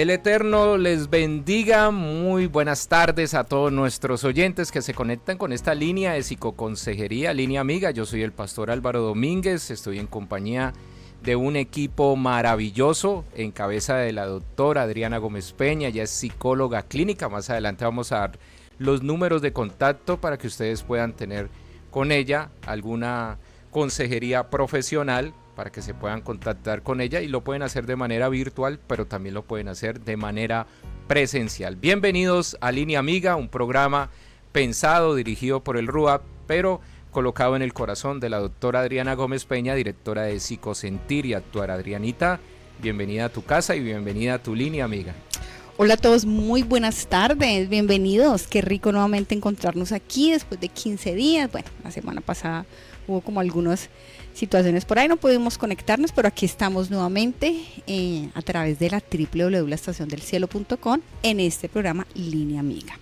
El Eterno les bendiga, muy buenas tardes a todos nuestros oyentes que se conectan con esta línea de psicoconsejería, línea amiga. Yo soy el pastor Álvaro Domínguez, estoy en compañía de un equipo maravilloso en cabeza de la doctora Adriana Gómez Peña, ella es psicóloga clínica. Más adelante vamos a dar los números de contacto para que ustedes puedan tener con ella alguna consejería profesional, para que se puedan contactar con ella, y lo pueden hacer de manera virtual, pero también lo pueden hacer de manera presencial. Bienvenidos a Línea Amiga, un programa pensado, dirigido por el RUAP, pero colocado en el corazón de la doctora Adriana Gómez Peña, directora de Psicosentir y Actuar. Adrianita, bienvenida a tu casa y bienvenida a tu Línea Amiga. Hola a todos, muy buenas tardes, bienvenidos. Qué rico nuevamente encontrarnos aquí después de 15 días. Bueno, la semana pasada hubo como algunas situaciones por ahí, no pudimos conectarnos, pero aquí estamos nuevamente a través de la www.estaciondelcielo.com en este programa Línea Amiga.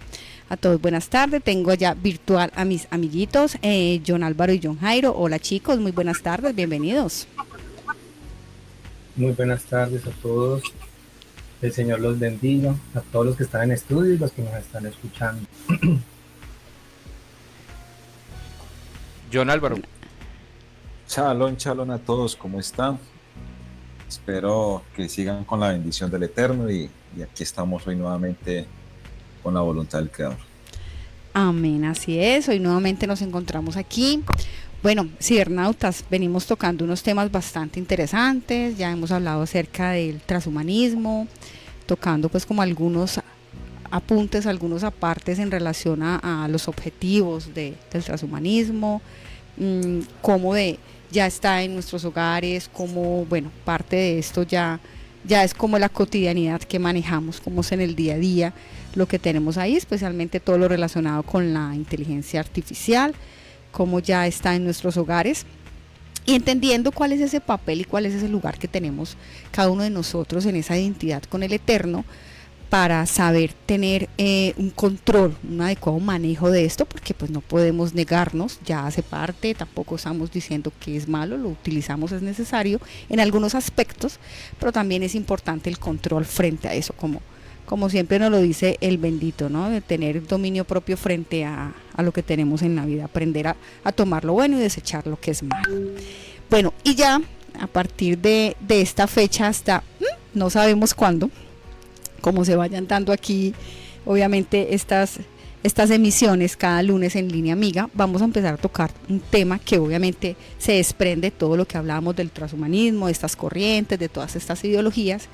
A todos buenas tardes, tengo ya virtual a mis amiguitos John Álvaro y John Jairo. Hola chicos, muy buenas tardes, bienvenidos. Muy buenas tardes a todos, el Señor los bendiga, a todos los que están en estudio y los que nos están escuchando. John Álvaro. Shalom a todos, ¿cómo están? Espero que sigan con la bendición del Eterno y aquí estamos hoy nuevamente con la voluntad del Creador. Amén, así es, hoy nuevamente nos encontramos aquí. Bueno, cibernautas, venimos tocando unos temas bastante interesantes, ya hemos hablado acerca del transhumanismo, tocando pues como algunos apuntes, algunos apartes en relación a los objetivos del transhumanismo, cómo ya está en nuestros hogares, como bueno, parte de esto ya es como la cotidianidad que manejamos, como es en el día a día lo que tenemos ahí, especialmente todo lo relacionado con la inteligencia artificial, como ya está en nuestros hogares, y entendiendo cuál es ese papel y cuál es ese lugar que tenemos cada uno de nosotros en esa identidad con el Eterno, para saber tener un control, un adecuado manejo de esto, porque pues no podemos negarnos, ya hace parte, tampoco estamos diciendo que es malo, lo utilizamos, es necesario en algunos aspectos, pero también es importante el control frente a eso, como siempre nos lo dice el bendito, ¿no? De tener dominio propio frente a lo que tenemos en la vida, aprender a tomar lo bueno y desechar lo que es malo. Bueno, y ya a partir de esta fecha hasta no sabemos cuándo, como se vayan dando aquí obviamente estas emisiones cada lunes en Línea Amiga, vamos a empezar a tocar un tema que obviamente se desprende de todo lo que hablábamos del transhumanismo, de estas corrientes, de todas estas ideologías.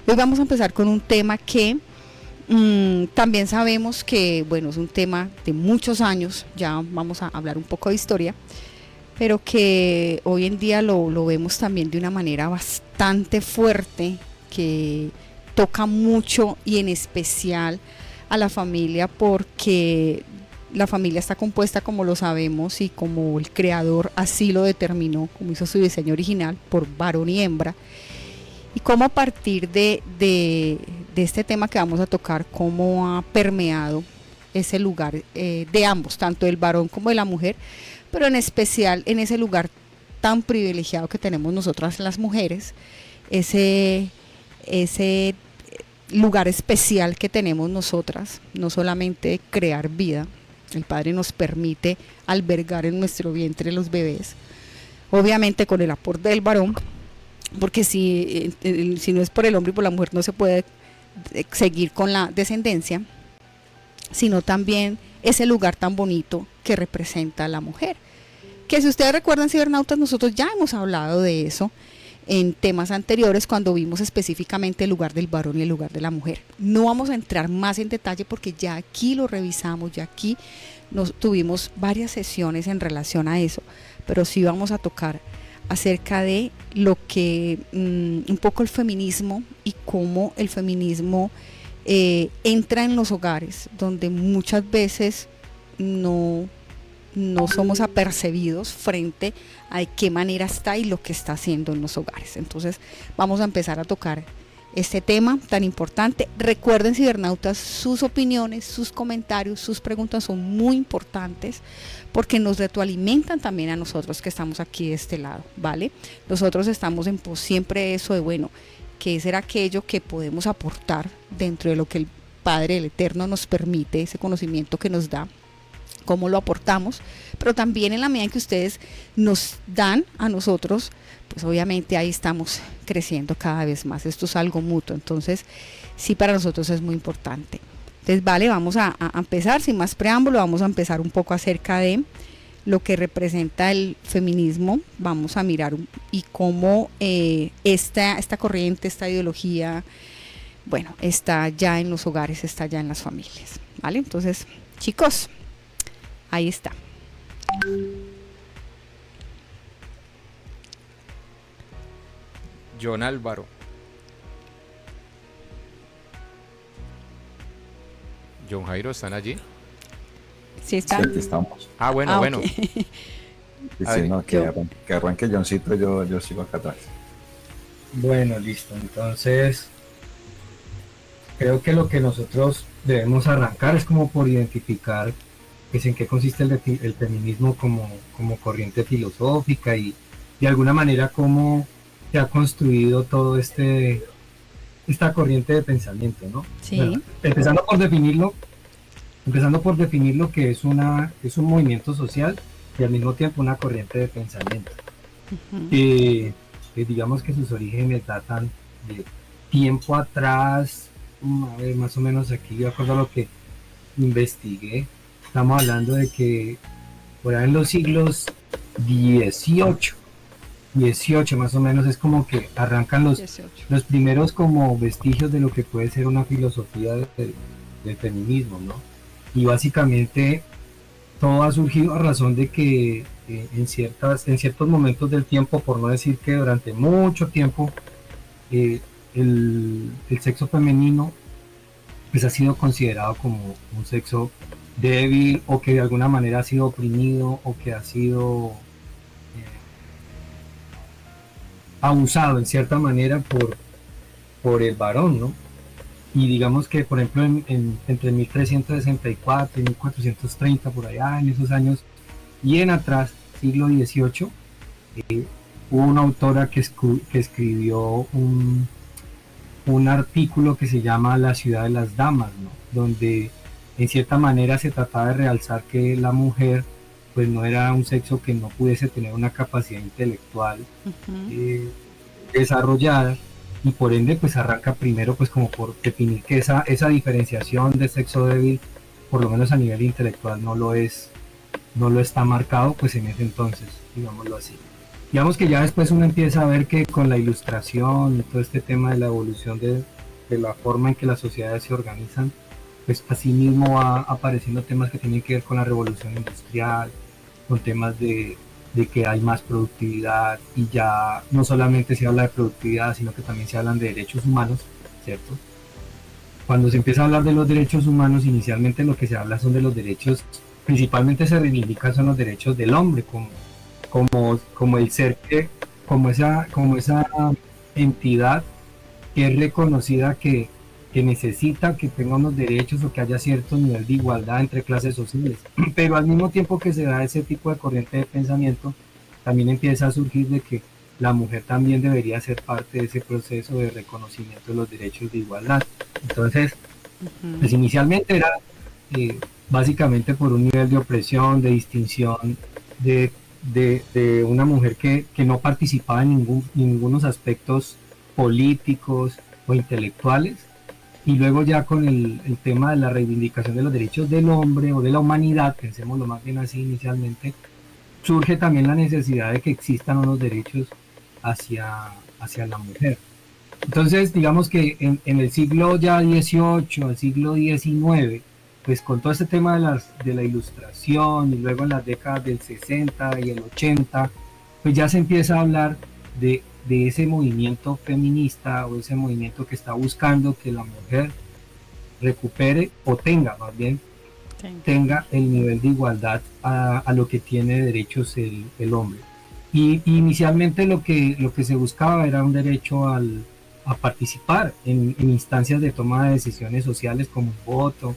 Hoy vamos a empezar con un tema que también sabemos que, bueno, es un tema de muchos años, ya vamos a hablar un poco de historia, pero que hoy en día lo vemos también de una manera bastante fuerte, que toca mucho y en especial a la familia, porque la familia está compuesta, como lo sabemos y como el creador así lo determinó, como hizo su diseño original, por varón y hembra, y cómo a partir de este tema que vamos a tocar, cómo ha permeado ese lugar de ambos, tanto del varón como de la mujer, pero en especial en ese lugar tan privilegiado que tenemos nosotras las mujeres, ese lugar especial que tenemos nosotras, no solamente crear vida, el Padre nos permite albergar en nuestro vientre los bebés, obviamente con el aporte del varón, porque si no es por el hombre y por la mujer no se puede seguir con la descendencia, sino también ese lugar tan bonito que representa a la mujer, que si ustedes recuerdan, cibernautas, nosotros ya hemos hablado de eso en temas anteriores cuando vimos específicamente el lugar del varón y el lugar de la mujer. No vamos a entrar más en detalle porque ya aquí lo revisamos, ya aquí tuvimos varias sesiones en relación a eso, pero sí vamos a tocar acerca de lo que un poco el feminismo y cómo el feminismo entra en los hogares donde muchas veces no somos apercibidos frente a de qué manera está y lo que está haciendo en los hogares. Entonces vamos a empezar a tocar este tema tan importante. Recuerden, cibernautas, sus opiniones, sus comentarios, sus preguntas son muy importantes porque nos retroalimentan también a nosotros que estamos aquí de este lado, ¿vale? Nosotros estamos en pos siempre de eso de, bueno, que es ser aquello que podemos aportar dentro de lo que el Padre, el Eterno, nos permite, ese conocimiento que nos da, cómo lo aportamos, pero también en la medida en que ustedes nos dan a nosotros, pues obviamente ahí estamos creciendo cada vez más. Esto es algo mutuo, entonces sí, para nosotros es muy importante. Entonces, vale, vamos a empezar, sin más preámbulo, vamos a empezar un poco acerca de lo que representa el feminismo. Vamos a mirar y cómo esta corriente, esta ideología, bueno, está ya en los hogares, está ya en las familias, ¿vale? Entonces, chicos, ahí está. John Álvaro. John Jairo, ¿están allí? Sí, está. Sí, aquí estamos. Ah, bueno, bueno. Okay. Sí, A ver, no, que arranque Johncito, yo sigo acá atrás. Bueno, listo. Entonces, creo que lo que nosotros debemos arrancar es como por identificar pues, en qué consiste el feminismo como corriente filosófica y de alguna manera cómo se ha construido todo esta corriente de pensamiento, ¿no? Sí. Bueno, empezando por definir lo que es un movimiento social y al mismo tiempo una corriente de pensamiento. Uh-huh. Digamos que sus orígenes datan de tiempo atrás, a ver, más o menos aquí, de acuerdo a lo que investigué, estamos hablando de que por ahí en los siglos 18 más o menos es como que arrancan los primeros como vestigios de lo que puede ser una filosofía del feminismo, ¿no? Y básicamente todo ha surgido a razón de que en ciertos momentos del tiempo, por no decir que durante mucho tiempo, el sexo femenino pues ha sido considerado como un sexo débil o que de alguna manera ha sido oprimido o que ha sido abusado en cierta manera por el varón, ¿no? Y digamos que, por ejemplo, entre 1364 y 1430, por allá, en esos años, y en atrás, siglo XVIII, hubo una autora que escribió un artículo que se llama La ciudad de las damas, ¿no? Donde en cierta manera se trataba de realzar que la mujer pues no era un sexo que no pudiese tener una capacidad intelectual uh-huh. Desarrollada, y por ende pues arranca primero pues como por definir que esa diferenciación de sexo débil, por lo menos a nivel intelectual, no lo está marcado pues en ese entonces, digámoslo así. Digamos que ya después uno empieza a ver que con la ilustración y todo este tema de la evolución de la forma en que las sociedades se organizan, pues así mismo va apareciendo temas que tienen que ver con la revolución industrial, con temas de que hay más productividad, y ya no solamente se habla de productividad, sino que también se hablan de derechos humanos, ¿cierto? Cuando se empieza a hablar de los derechos humanos, inicialmente lo que se habla son de los derechos, principalmente se reivindican son los derechos del hombre, como el ser como esa entidad que es reconocida que necesita que tenga unos derechos o que haya cierto nivel de igualdad entre clases sociales. Pero al mismo tiempo que se da ese tipo de corriente de pensamiento, también empieza a surgir de que la mujer también debería ser parte de ese proceso de reconocimiento de los derechos de igualdad. Entonces, pues inicialmente era básicamente por un nivel de opresión, de distinción, de una mujer que no participaba en ningunos aspectos políticos o intelectuales. Y luego ya con el tema de la reivindicación de los derechos del hombre o de la humanidad, pensémoslo más bien así inicialmente, surge también la necesidad de que existan unos derechos hacia la mujer. Entonces, digamos que en el siglo ya XVIII, el siglo XIX, pues con todo este tema de la ilustración y luego en las décadas del 60 y el 80, pues ya se empieza a hablar de ese movimiento feminista o ese movimiento que está buscando que la mujer recupere o tenga más bien tenga el nivel de igualdad a lo que tiene derechos el hombre. Y inicialmente lo que se buscaba era un derecho a participar en instancias de toma de decisiones sociales como el voto,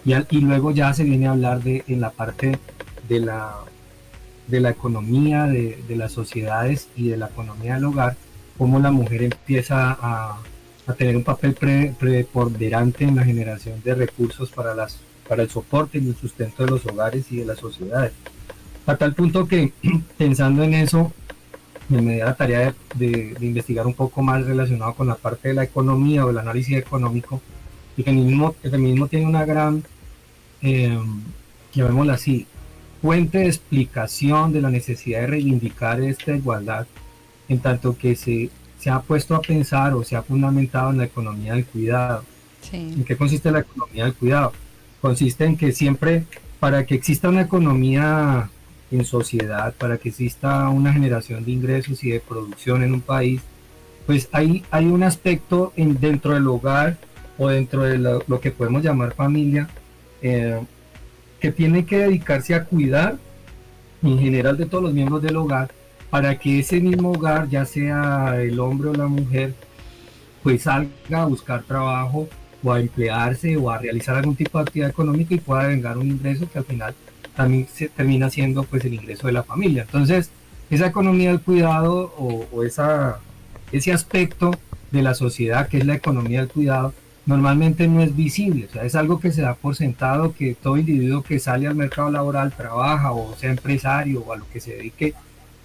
y luego ya se viene a hablar en la parte de la economía de las sociedades y de la economía del hogar, cómo la mujer empieza a tener un papel preponderante en la generación de recursos para el soporte y el sustento de los hogares y de las sociedades. A tal punto que, pensando en eso, me dio la tarea de investigar un poco más relacionado con la parte de la economía o el análisis económico, y que el feminismo tiene una gran, llamémosla así, fuente de explicación de la necesidad de reivindicar esta igualdad, en tanto que se ha puesto a pensar o se ha fundamentado en la economía del cuidado. Sí. ¿En qué consiste la economía del cuidado? Consiste en que siempre, para que exista una economía en sociedad, para que exista una generación de ingresos y de producción en un país, pues hay un aspecto dentro del hogar o dentro de lo que podemos llamar familia, que tiene que dedicarse a cuidar en general de todos los miembros del hogar, para que ese mismo hogar, ya sea el hombre o la mujer, pues salga a buscar trabajo o a emplearse o a realizar algún tipo de actividad económica y pueda vengar un ingreso que al final también se termina siendo pues el ingreso de la familia. Entonces, esa economía del cuidado o ese aspecto de la sociedad que es la economía del cuidado, normalmente no es visible, o sea, es algo que se da por sentado, que todo individuo que sale al mercado laboral trabaja o sea empresario o a lo que se dedique,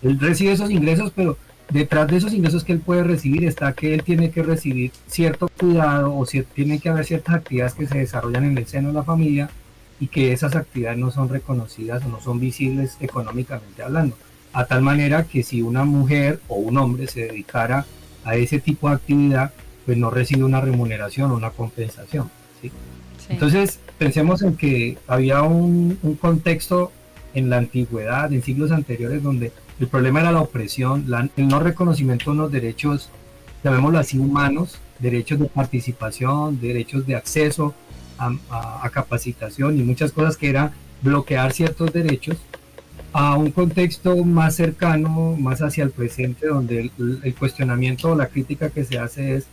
él recibe esos ingresos, pero detrás de esos ingresos que él puede recibir está que él tiene que recibir cierto cuidado o tiene que haber ciertas actividades que se desarrollan en el seno de la familia y que esas actividades no son reconocidas o no son visibles económicamente hablando. A tal manera que si una mujer o un hombre se dedicara a ese tipo de actividad, pues no recibe una remuneración o una compensación, ¿sí? Sí. Entonces, pensemos en que había un contexto en la antigüedad, en siglos anteriores, donde el problema era la opresión, el no reconocimiento de unos derechos, llamémoslo así, humanos, derechos de participación, derechos de acceso a capacitación y muchas cosas que era bloquear ciertos derechos, a un contexto más cercano, más hacia el presente, donde el cuestionamiento o la crítica que se hace es: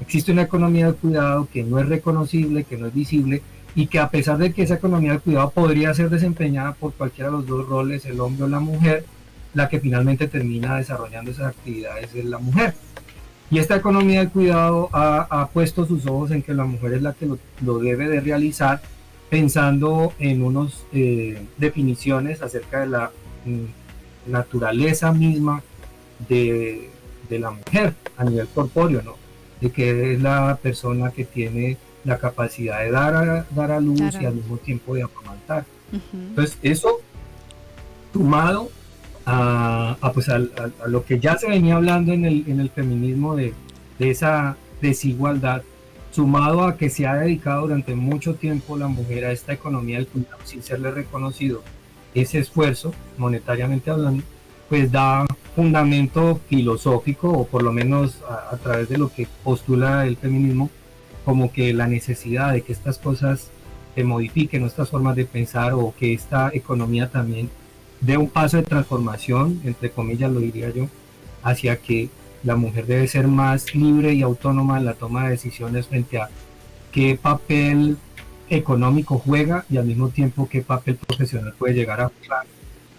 existe una economía del cuidado que no es reconocible, que no es visible, y que a pesar de que esa economía del cuidado podría ser desempeñada por cualquiera de los dos roles, el hombre o la mujer, la que finalmente termina desarrollando esas actividades es la mujer. Y esta economía del cuidado ha puesto sus ojos en que la mujer es la que lo debe de realizar, pensando en unas definiciones acerca de la naturaleza misma de la mujer a nivel corpóreo, ¿no? De que es la persona que tiene la capacidad de dar a luz y al mismo tiempo de amamantar. Entonces, eso sumado a lo que ya se venía hablando en el feminismo de esa desigualdad, sumado a que se ha dedicado durante mucho tiempo la mujer a esta economía del cuidado sin serle reconocido ese esfuerzo, monetariamente hablando, pues da fundamento filosófico, o por lo menos a través de lo que postula el feminismo, como que la necesidad de que estas cosas se modifiquen, o estas formas de pensar, o que esta economía también dé un paso de transformación, entre comillas lo diría yo, hacia que la mujer debe ser más libre y autónoma en la toma de decisiones frente a qué papel económico juega y al mismo tiempo qué papel profesional puede llegar a jugar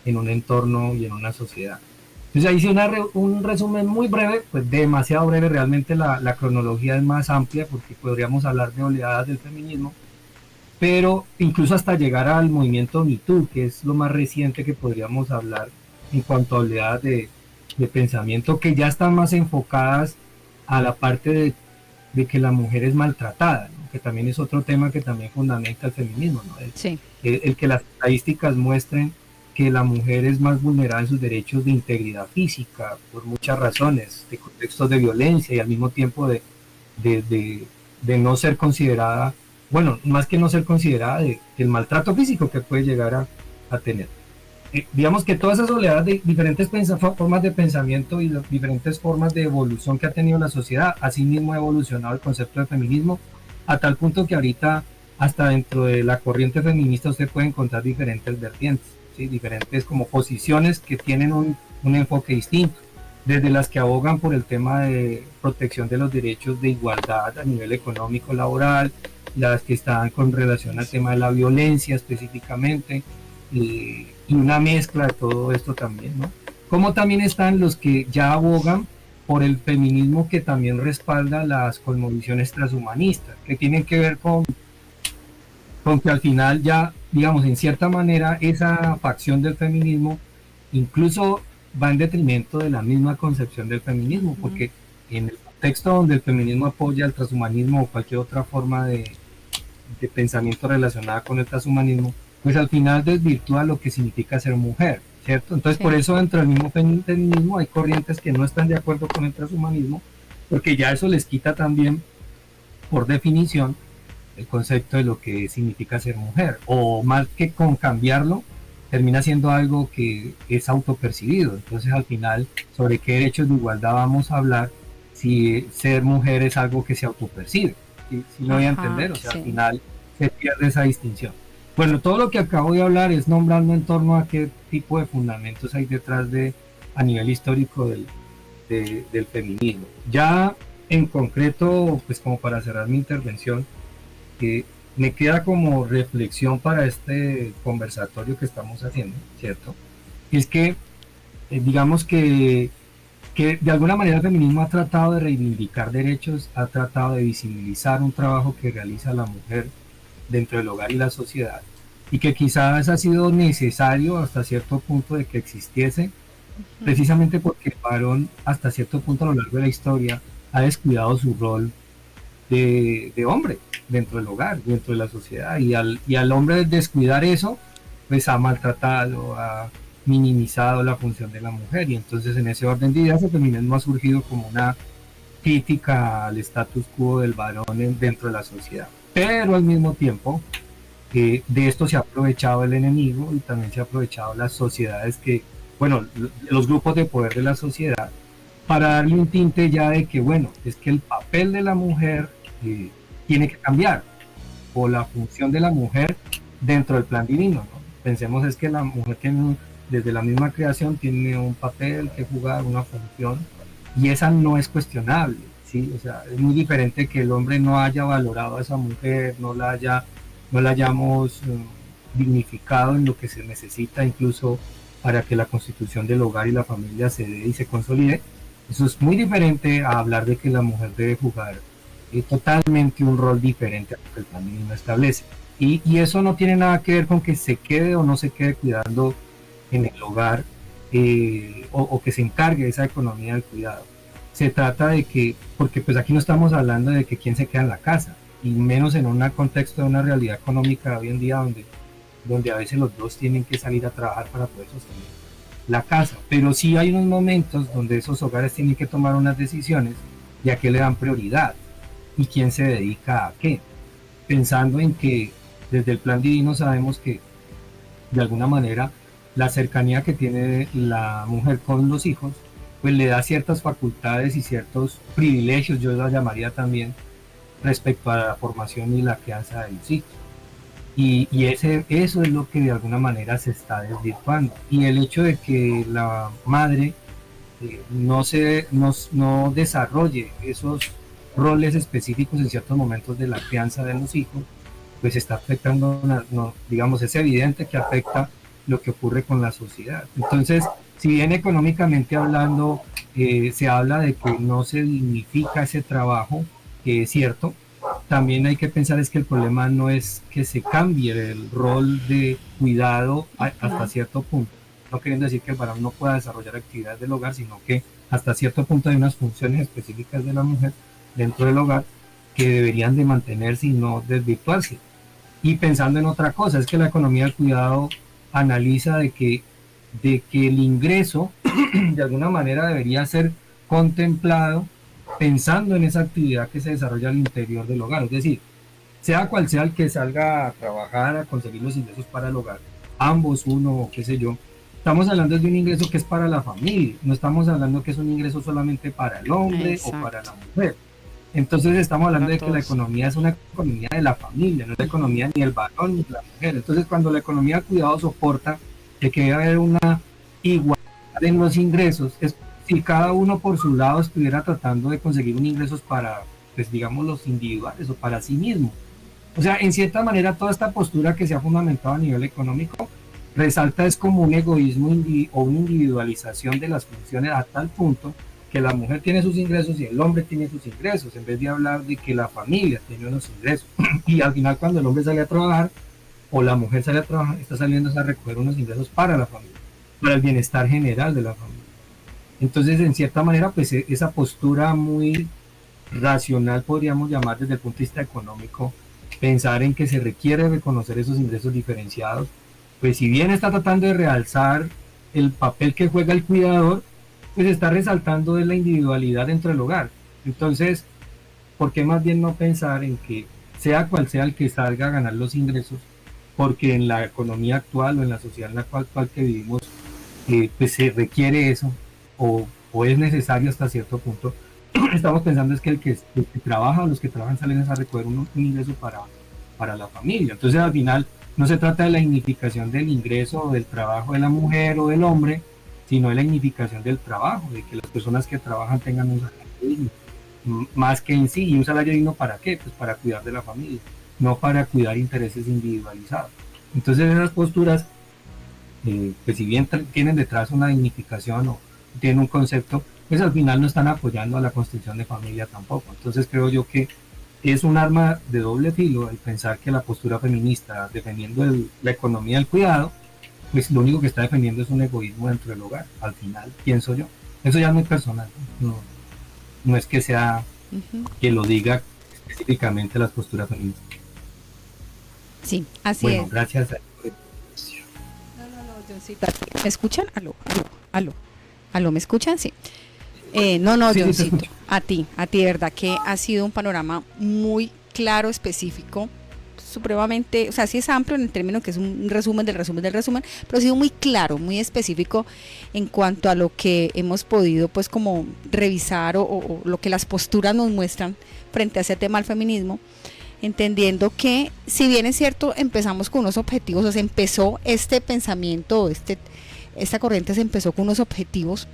en un entorno y en una sociedad. Entonces ahí hice un resumen muy breve, pues demasiado breve, realmente la cronología es más amplia porque podríamos hablar de oleadas del feminismo, pero incluso hasta llegar al movimiento Me Too, que es lo más reciente que podríamos hablar en cuanto a oleadas de pensamiento que ya están más enfocadas a la parte de que la mujer es maltratada, ¿no? Que también es otro tema que también fundamenta el feminismo, ¿no? El que las estadísticas muestren que la mujer es más vulnerada en sus derechos de integridad física por muchas razones, de contextos de violencia y al mismo tiempo de no ser considerada, bueno, más que no ser considerada, del maltrato físico que puede llegar a tener. Digamos que todas esas oleadas de diferentes formas de pensamiento y las diferentes formas de evolución que ha tenido la sociedad, así mismo ha evolucionado el concepto de feminismo, a tal punto que ahorita hasta dentro de la corriente feminista usted puede encontrar diferentes vertientes, ¿sí? Diferentes como posiciones que tienen un enfoque distinto, desde las que abogan por el tema de protección de los derechos de igualdad a nivel económico, laboral, las que están con relación al tema de la violencia específicamente, y una mezcla de todo esto también, ¿no? Como también están los que ya abogan por el feminismo que también respalda las cosmovisiones transhumanistas, que tienen que ver con que al final ya, digamos, en cierta manera, esa facción del feminismo incluso va en detrimento de la misma concepción del feminismo, porque en el contexto donde el feminismo apoya el transhumanismo o cualquier otra forma de pensamiento relacionada con el transhumanismo, pues al final desvirtúa lo que significa ser mujer, ¿cierto? Entonces, por eso dentro del mismo feminismo hay corrientes que no están de acuerdo con el transhumanismo, porque ya eso les quita también, por definición, el concepto de lo que significa ser mujer, o más que con cambiarlo, termina siendo algo que es autopercibido. Entonces, al final, ¿sobre qué derechos de igualdad vamos a hablar si ser mujer es algo que se autopercibe? Si no voy a entender, o sea, al final se pierde esa distinción. Bueno, todo lo que acabo de hablar es nombrando en torno a qué tipo de fundamentos hay detrás a nivel histórico del feminismo. Ya en concreto, pues como para cerrar mi intervención, me queda como reflexión para este conversatorio que estamos haciendo, ¿cierto? Es que, digamos que de alguna manera el feminismo ha tratado de reivindicar derechos, ha tratado de visibilizar un trabajo que realiza la mujer dentro del hogar y la sociedad, y que quizás ha sido necesario hasta cierto punto de que existiese, precisamente porque el varón hasta cierto punto a lo largo de la historia ha descuidado su rol de hombre dentro del hogar, dentro de la sociedad, y al hombre descuidar eso, pues ha maltratado, ha minimizado la función de la mujer, y entonces en ese orden de ideas el feminismo ha surgido como una crítica al status quo del varón dentro de la sociedad, pero al mismo tiempo de esto se ha aprovechado el enemigo y también se ha aprovechado las sociedades los grupos de poder de la sociedad para darle un tinte ya de que, bueno, es que el papel de la mujer tiene que cambiar, o la función de la mujer dentro del plan divino, ¿no? Pensemos es que la mujer tiene, desde la misma creación, tiene un papel que jugar, una función, y esa no es cuestionable, ¿sí? O sea, es muy diferente que el hombre no haya valorado a esa mujer, no la hayamos dignificado en lo que se necesita incluso para que la constitución del hogar y la familia se dé y se consolide. Eso es muy diferente a hablar de que la mujer debe jugar totalmente un rol diferente a lo que el plan divino establece. Y eso no tiene nada que ver con que se quede o no se quede cuidando en el hogar o que se encargue de esa economía del cuidado. Se trata de que, porque pues aquí no estamos hablando de que quién se queda en la casa, y menos en un contexto de una realidad económica hoy en día donde a veces los dos tienen que salir a trabajar para poder sostener la casa, pero sí hay unos momentos donde esos hogares tienen que tomar unas decisiones y a qué le dan prioridad y quién se dedica a qué, pensando en que desde el plan divino sabemos que de alguna manera la cercanía que tiene la mujer con los hijos pues le da ciertas facultades y ciertos privilegios, yo la llamaría también, respecto a la formación y la crianza de los hijos. Y eso es lo que de alguna manera se está desvirtuando. Y el hecho de que la madre no desarrolle esos roles específicos en ciertos momentos de la crianza de los hijos, pues está afectando, digamos, es evidente que afecta lo que ocurre con la sociedad. Entonces, si bien económicamente hablando se habla de que no se dignifica ese trabajo, que es cierto, también hay que pensar es que el problema no es que se cambie el rol de cuidado hasta cierto punto, no queriendo decir que el varón no pueda desarrollar actividades del hogar, sino que hasta cierto punto hay unas funciones específicas de la mujer dentro del hogar que deberían de mantenerse y no desvirtuarse. Y pensando en otra cosa, es que la economía del cuidado analiza de que el ingreso de alguna manera debería ser contemplado pensando en esa actividad que se desarrolla al interior del hogar, es decir, sea cual sea el que salga a trabajar, a conseguir los ingresos para el hogar, ambos, uno o qué sé yo, estamos hablando de un ingreso que es para la familia, no estamos hablando que es un ingreso solamente para el hombre o para la mujer. Entonces estamos hablando de que la economía es una economía de la familia, no es la economía ni del varón ni de la mujer. Entonces cuando la economía del cuidado soporta de que debe haber una igualdad en los ingresos, es si cada uno por su lado estuviera tratando de conseguir un ingresos para, pues digamos, los individuales o para sí mismo. O sea, en cierta manera toda esta postura que se ha fundamentado a nivel económico resalta es como un egoísmo o una individualización de las funciones a tal punto que la mujer tiene sus ingresos y el hombre tiene sus ingresos, en vez de hablar de que la familia tiene unos ingresos. Y al final cuando el hombre sale a trabajar o la mujer sale a trabajar, está saliendo a recoger unos ingresos para la familia, para el bienestar general de la familia. Entonces, en cierta manera, pues esa postura muy racional, podríamos llamar desde el punto de vista económico, pensar en que se requiere reconocer esos ingresos diferenciados, pues si bien está tratando de realzar el papel que juega el cuidador, pues está resaltando de la individualidad dentro del hogar. Entonces, ¿por qué más bien no pensar en que sea cual sea el que salga a ganar los ingresos? Porque en la economía actual o en la sociedad en la actual que vivimos, pues se requiere eso, o es necesario hasta cierto punto. Estamos pensando es que el que trabaja, los que trabajan salen a recoger un ingreso para la familia. Entonces al final no se trata de la dignificación del ingreso o del trabajo de la mujer o del hombre, sino de la dignificación del trabajo, de que las personas que trabajan tengan un salario digno, más que en sí. ¿Y un salario digno para qué? Pues para cuidar de la familia, no para cuidar intereses individualizados. Entonces esas posturas, pues si bien tienen detrás una dignificación o tienen un concepto, pues al final no están apoyando a la construcción de familia tampoco. Entonces creo yo que es un arma de doble filo el pensar que la postura feminista defendiendo la economía del cuidado, pues lo único que está defendiendo es un egoísmo dentro del hogar. Al final, pienso yo. Eso ya es muy personal, no es que sea que lo diga específicamente las posturas feministas. Sí, así bueno, es. Gracias. Johncito, ¿me escuchan? Aló, ¿me escuchan? Sí. No, Sí, Johncito, a ti, de verdad que ha sido un panorama muy claro, específico, supremamente, o sea, sí es amplio en el término que es un resumen del resumen, pero ha sido muy claro, muy específico en cuanto a lo que hemos podido pues como revisar o lo que las posturas nos muestran frente a ese tema del feminismo, entendiendo que si bien es cierto empezamos con unos objetivos, o sea, empezó este pensamiento, esta corriente se empezó con unos objetivos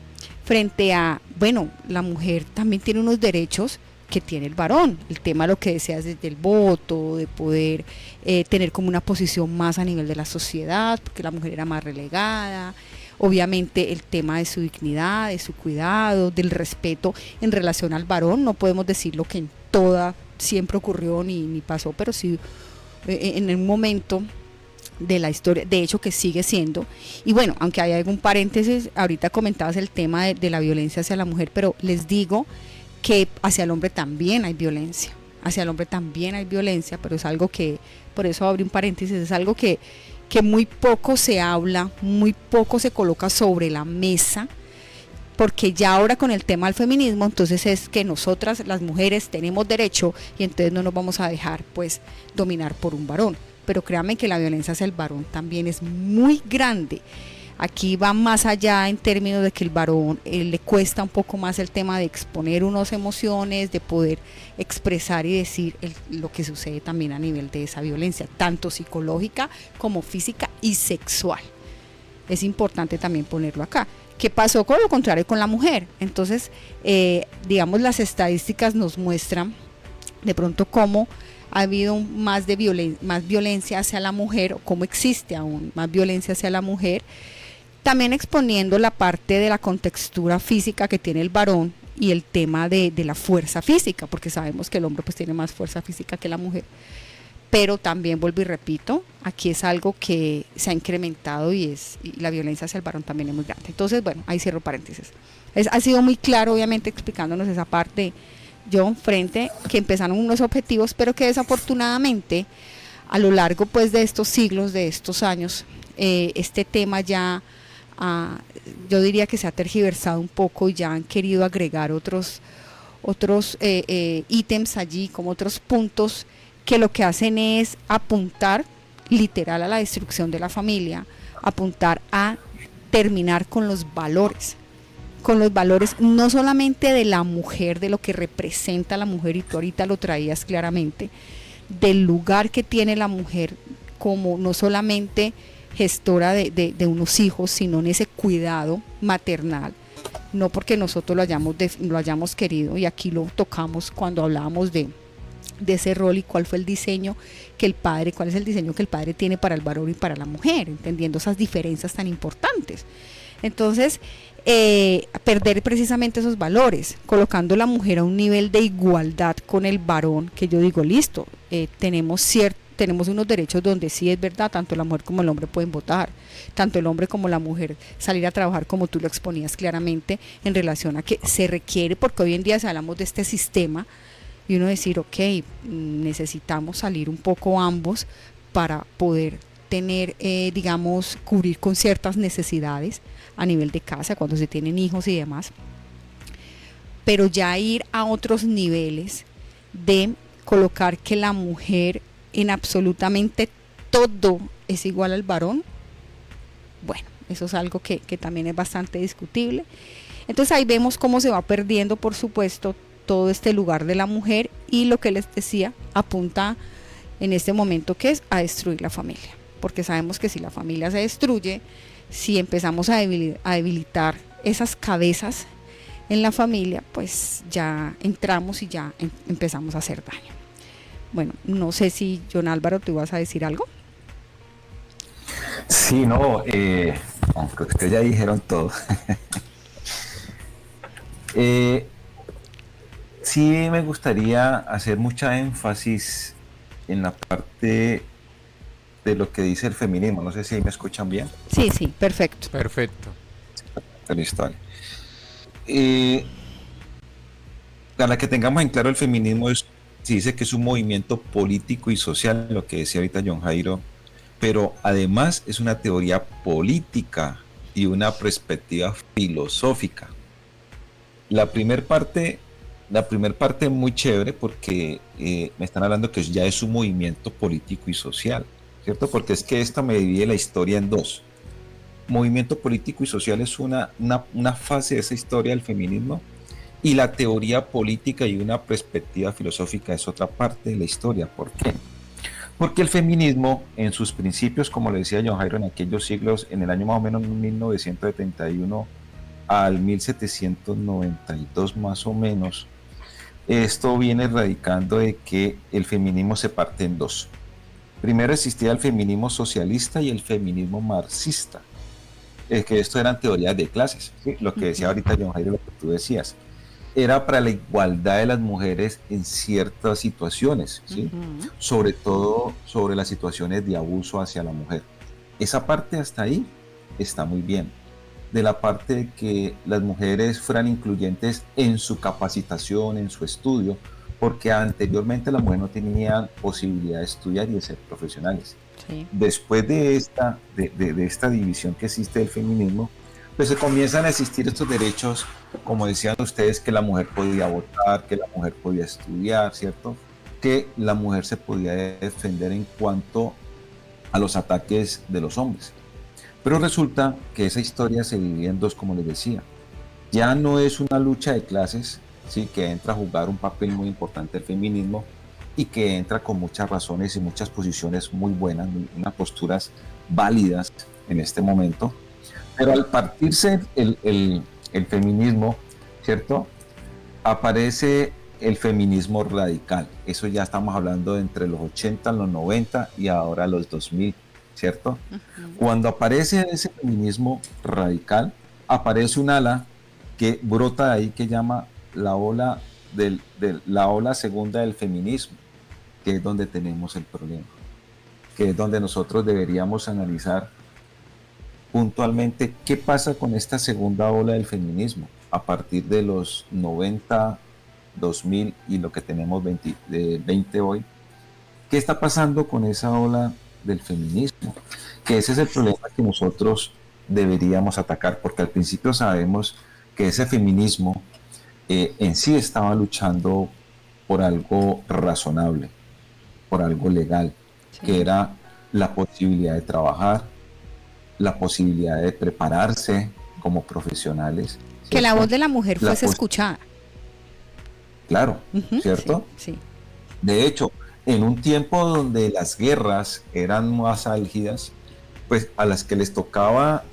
frente a, bueno, la mujer también tiene unos derechos que tiene el varón, el tema de lo que deseas desde el voto, de poder tener como una posición más a nivel de la sociedad, porque la mujer era más relegada, obviamente el tema de su dignidad, de su cuidado, del respeto en relación al varón, no podemos decir lo que en toda siempre ocurrió ni pasó, pero sí en un momento de la historia, de hecho que sigue siendo. Y bueno, aunque hay algún paréntesis, ahorita comentabas el tema de la violencia hacia la mujer, pero les digo que hacia el hombre también hay violencia, pero es algo que, por eso abrí un paréntesis, es algo que muy poco se habla, muy poco se coloca sobre la mesa, porque ya ahora con el tema del feminismo, entonces es que nosotras las mujeres tenemos derecho y entonces no nos vamos a dejar pues dominar por un varón. Pero créanme que la violencia hacia el varón también es muy grande. Aquí va más allá en términos de que el varón le cuesta un poco más el tema de exponer unas emociones, de poder expresar y decir lo que sucede también a nivel de esa violencia, tanto psicológica como física y sexual. Es importante también ponerlo acá. ¿Qué pasó con lo contrario con la mujer? Entonces, digamos, las estadísticas nos muestran de pronto cómo ha habido más violencia hacia la mujer, o cómo existe aún más violencia hacia la mujer, también exponiendo la parte de la contextura física que tiene el varón y el tema de la fuerza física, porque sabemos que el hombre pues tiene más fuerza física que la mujer, pero también vuelvo y repito, aquí es algo que se ha incrementado y la violencia hacia el varón también es muy grande. Entonces, bueno, ahí cierro paréntesis. Ha sido muy claro, obviamente, explicándonos esa parte, John, frente que empezaron unos objetivos, pero que desafortunadamente a lo largo pues de estos siglos, de estos años, este tema ya yo diría que se ha tergiversado un poco y ya han querido agregar otros ítems allí, como otros puntos que lo que hacen es apuntar literal a la destrucción de la familia, apuntar a terminar con los valores no solamente de la mujer, de lo que representa la mujer, y tú ahorita lo traías claramente, del lugar que tiene la mujer como no solamente gestora de unos hijos, sino en ese cuidado maternal, no porque nosotros lo hayamos querido, y aquí lo tocamos cuando hablábamos de ese rol y cuál es el diseño que el padre tiene para el varón y para la mujer, entendiendo esas diferencias tan importantes. Entonces, perder precisamente esos valores, colocando a la mujer a un nivel de igualdad con el varón, que yo digo, listo, tenemos unos derechos donde sí es verdad, tanto la mujer como el hombre pueden votar, tanto el hombre como la mujer salir a trabajar, como tú lo exponías claramente, en relación a que se requiere, porque hoy en día si hablamos de este sistema, y uno decir, ok, necesitamos salir un poco ambos para poder tener, digamos, cubrir con ciertas necesidades a nivel de casa, cuando se tienen hijos y demás, pero ya ir a otros niveles de colocar que la mujer en absolutamente todo es igual al varón, bueno, eso es algo que también es bastante discutible. Entonces ahí vemos cómo se va perdiendo, por supuesto, todo este lugar de la mujer, y lo que les decía, apunta en este momento que es a destruir la familia, porque sabemos que si la familia se destruye, si empezamos a debilitar esas cabezas en la familia, pues ya entramos y ya empezamos a hacer daño. Bueno, no sé si John Álvaro, tú ibas a decir algo. Sí, no, aunque ustedes ya dijeron todo. Sí me gustaría hacer mucha énfasis en la parte de lo que dice el feminismo. No sé si me escuchan bien. Sí, sí, perfecto. Perfecto. Listo, vale. Para que tengamos en claro, el feminismo se dice que es un movimiento político y social, lo que decía ahorita John Jairo, pero además es una teoría política y una perspectiva filosófica. La primer parte muy chévere, porque me están hablando que ya es un movimiento político y social, ¿cierto? Porque es que esta me divide la historia en dos. Movimiento político y social es una fase de esa historia del feminismo, y la teoría política y una perspectiva filosófica es otra parte de la historia. ¿Por qué? Porque el feminismo, en sus principios, como le decía John Jairo, en aquellos siglos, en el año más o menos 1971 al 1792 más o menos, esto viene radicando de que el feminismo se parte en dos. Primero existía el feminismo socialista y el feminismo marxista, que esto eran teorías de clases, ¿sí? Lo que decía ahorita John Jairo, lo que tú decías, era para la igualdad de las mujeres en ciertas situaciones, ¿sí? Sobre todo sobre las situaciones de abuso hacia la mujer. Esa parte hasta ahí está muy bien. De la parte de que las mujeres fueran incluyentes en su capacitación, en su estudio, porque anteriormente la mujer no tenía posibilidad de estudiar y de ser profesionales. Sí. Después de esta división que existe del feminismo, pues se comienzan a existir estos derechos, como decían ustedes, que la mujer podía votar, que la mujer podía estudiar, ¿cierto? Que la mujer se podía defender en cuanto a los ataques de los hombres. Pero resulta que esa historia se divide en dos, como les decía. Ya no es una lucha de clases, ¿sí? Que entra a jugar un papel muy importante el feminismo, y que entra con muchas razones y muchas posiciones muy buenas, unas posturas válidas en este momento. Pero al partirse el feminismo, ¿cierto? Aparece el feminismo radical. Eso ya estamos hablando de entre los 80, los 90 y ahora los 2000, ¿cierto? Cuando aparece ese feminismo radical, aparece un ala que brota de ahí, que llama la ola segunda del feminismo, que es donde tenemos el problema, que es donde nosotros deberíamos analizar puntualmente qué pasa con esta segunda ola del feminismo a partir de los 90, 2000 y lo que tenemos 20 hoy. ¿Qué está pasando con esa ola del feminismo? Que ese es el problema que nosotros deberíamos atacar, porque al principio sabemos que ese feminismo en sí estaba luchando por algo razonable, por algo legal, sí, que era la posibilidad de trabajar, la posibilidad de prepararse como profesionales. ¿Cierto? Que la voz de la mujer fuese escuchada. Claro, ¿cierto? Sí, sí. De hecho, en un tiempo donde las guerras eran más álgidas, pues a las que les tocaba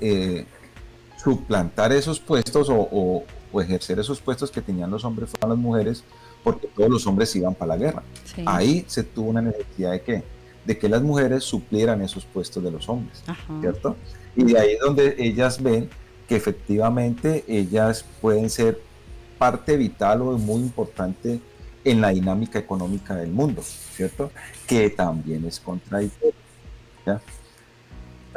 suplantar esos puestos o ejercer esos puestos que tenían los hombres fueron las mujeres, porque todos los hombres iban para la guerra. Sí. Ahí se tuvo una necesidad de ¿qué? De que las mujeres suplieran esos puestos de los hombres, ¿cierto? Y de ahí donde ellas ven que efectivamente ellas pueden ser parte vital o muy importante en la dinámica económica del mundo, ¿cierto? Que también es contradictorio, ¿ya?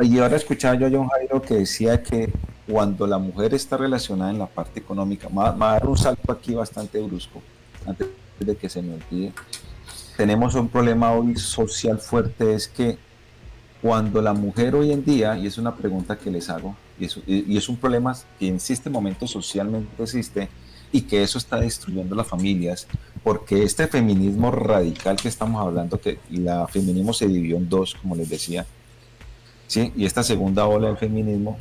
Y ahora escuchaba yo a John Jairo que decía que cuando la mujer está relacionada en la parte económica, me va a dar un salto aquí bastante brusco, antes de que se me olvide. Tenemos un problema hoy social fuerte, es que cuando la mujer hoy en día, y es una pregunta que les hago, y es un problema que en este momento socialmente existe, y que eso está destruyendo las familias, porque este feminismo radical que estamos hablando, que la feminismo se dividió en dos, como les decía, ¿sí? Y esta segunda ola del feminismo,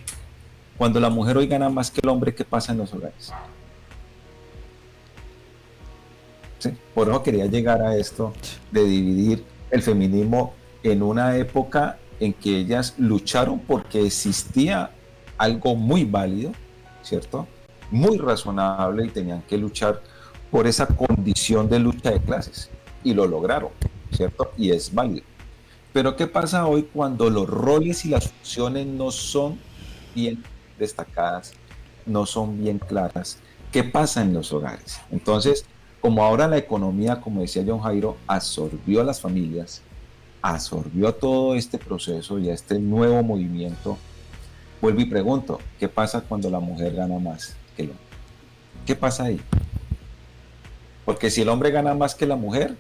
cuando la mujer hoy gana más que el hombre, ¿qué pasa en los hogares? ¿Sí? Por eso quería llegar a esto de dividir el feminismo en una época en que ellas lucharon porque existía algo muy válido, ¿cierto? Muy razonable, y tenían que luchar por esa condición de lucha de clases, y lo lograron, ¿cierto? Y es válido. Pero ¿qué pasa hoy cuando los roles y las funciones no son bien destacadas, no son bien claras? ¿Qué pasa en los hogares? Entonces, como ahora la economía, como decía John Jairo, absorbió a las familias, absorbió a todo este proceso y a este nuevo movimiento, vuelvo y pregunto, ¿qué pasa cuando la mujer gana más que el hombre? ¿Qué pasa ahí? Porque si el hombre gana más que la mujer,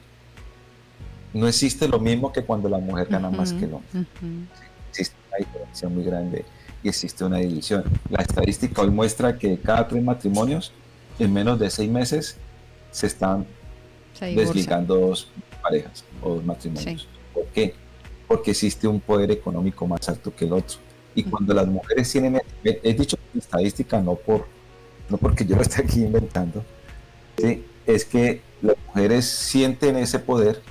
no existe lo mismo que cuando la mujer gana más que el hombre. Existe una diferencia muy grande y existe una división. La estadística hoy muestra que cada 3 matrimonios, en menos de 6 meses, se están desligando 2 parejas o 2 matrimonios. Sí. ¿Por qué? Porque existe un poder económico más alto que el otro. Y cuando las mujeres tienen, he dicho estadística no porque yo lo esté aquí inventando, ¿sí? Es que las mujeres sienten ese poder,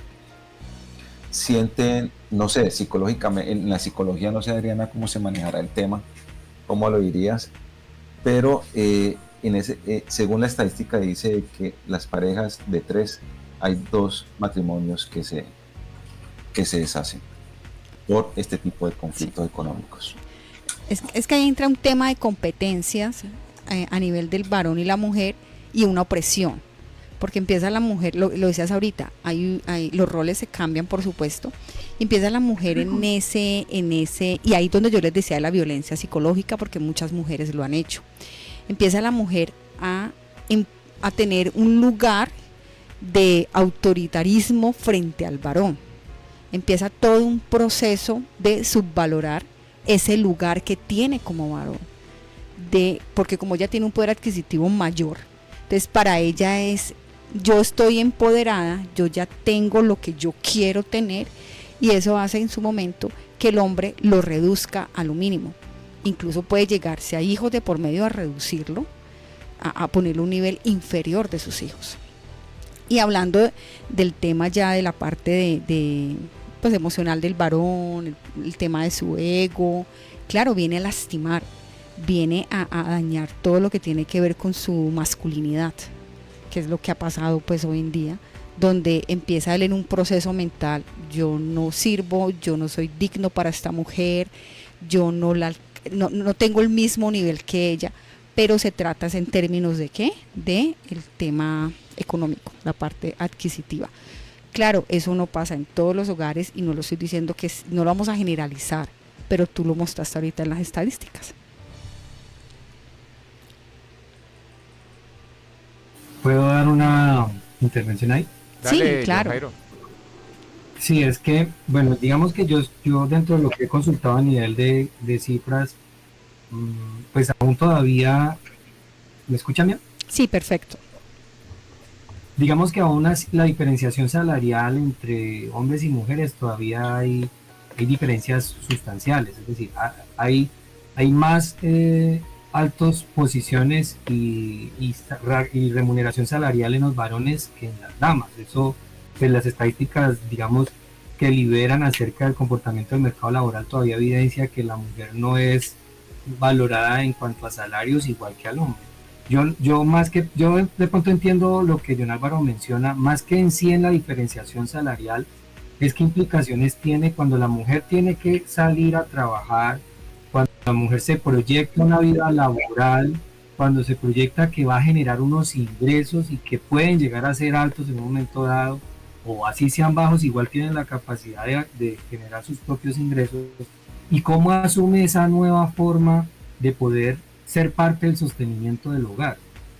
sienten, no sé, psicológicamente, en la psicología no sé, Adriana, cómo se manejará el tema, cómo lo dirías, pero según la estadística dice que las parejas de 3, hay 2 matrimonios que se deshacen por este tipo de conflictos económicos. Es que ahí entra un tema de competencias a nivel del varón y la mujer, y una opresión, porque empieza la mujer, lo decías ahorita, los roles se cambian, por supuesto, y empieza la mujer en ese, y ahí donde yo les decía de la violencia psicológica, porque muchas mujeres lo han hecho. Empieza la mujer a tener un lugar de autoritarismo frente al varón. Empieza todo un proceso de subvalorar ese lugar que tiene como varón, porque como ella tiene un poder adquisitivo mayor, entonces para ella es, yo estoy empoderada, yo ya tengo lo que yo quiero tener, y eso hace en su momento que el hombre lo reduzca a lo mínimo. Incluso puede llegarse a hijos de por medio a reducirlo, a ponerle un nivel inferior de sus hijos. Y hablando del tema ya de la parte pues emocional del varón, el tema de su ego, claro, viene a lastimar, viene a dañar todo lo que tiene que ver con su masculinidad, que es lo que ha pasado pues hoy en día, donde empieza él en un proceso mental: yo no sirvo, yo no soy digno para esta mujer, yo no tengo el mismo nivel que ella, pero se trata en términos de ¿qué? De el tema económico, la parte adquisitiva. Claro, eso no pasa en todos los hogares, y no lo estoy diciendo que no lo vamos a generalizar, pero tú lo mostraste ahorita en las estadísticas. ¿Puedo dar una intervención ahí? Dale, sí, claro. Jairo. Sí, es que, bueno, digamos que yo dentro de lo que he consultado a nivel de cifras, pues aún todavía, ¿me escuchan bien? Sí, perfecto. Digamos que aún la diferenciación salarial entre hombres y mujeres todavía hay diferencias sustanciales, es decir, hay más altas posiciones y remuneración salarial en los varones que en las damas. Eso, pues las estadísticas, digamos, que liberan acerca del comportamiento del mercado laboral todavía evidencia que la mujer no es valorada en cuanto a salarios igual que al hombre. Yo de pronto entiendo lo que John Álvaro menciona, más que en sí en la diferenciación salarial, es qué implicaciones tiene cuando la mujer tiene que salir a trabajar cuando la mujer se proyecta una vida laboral, cuando se proyecta que va a generar unos ingresos y que pueden llegar a ser altos en un momento dado, o así sean bajos, igual tienen la capacidad de generar sus propios ingresos, y cómo asume esa nueva forma de poder ser parte del sostenimiento del hogar,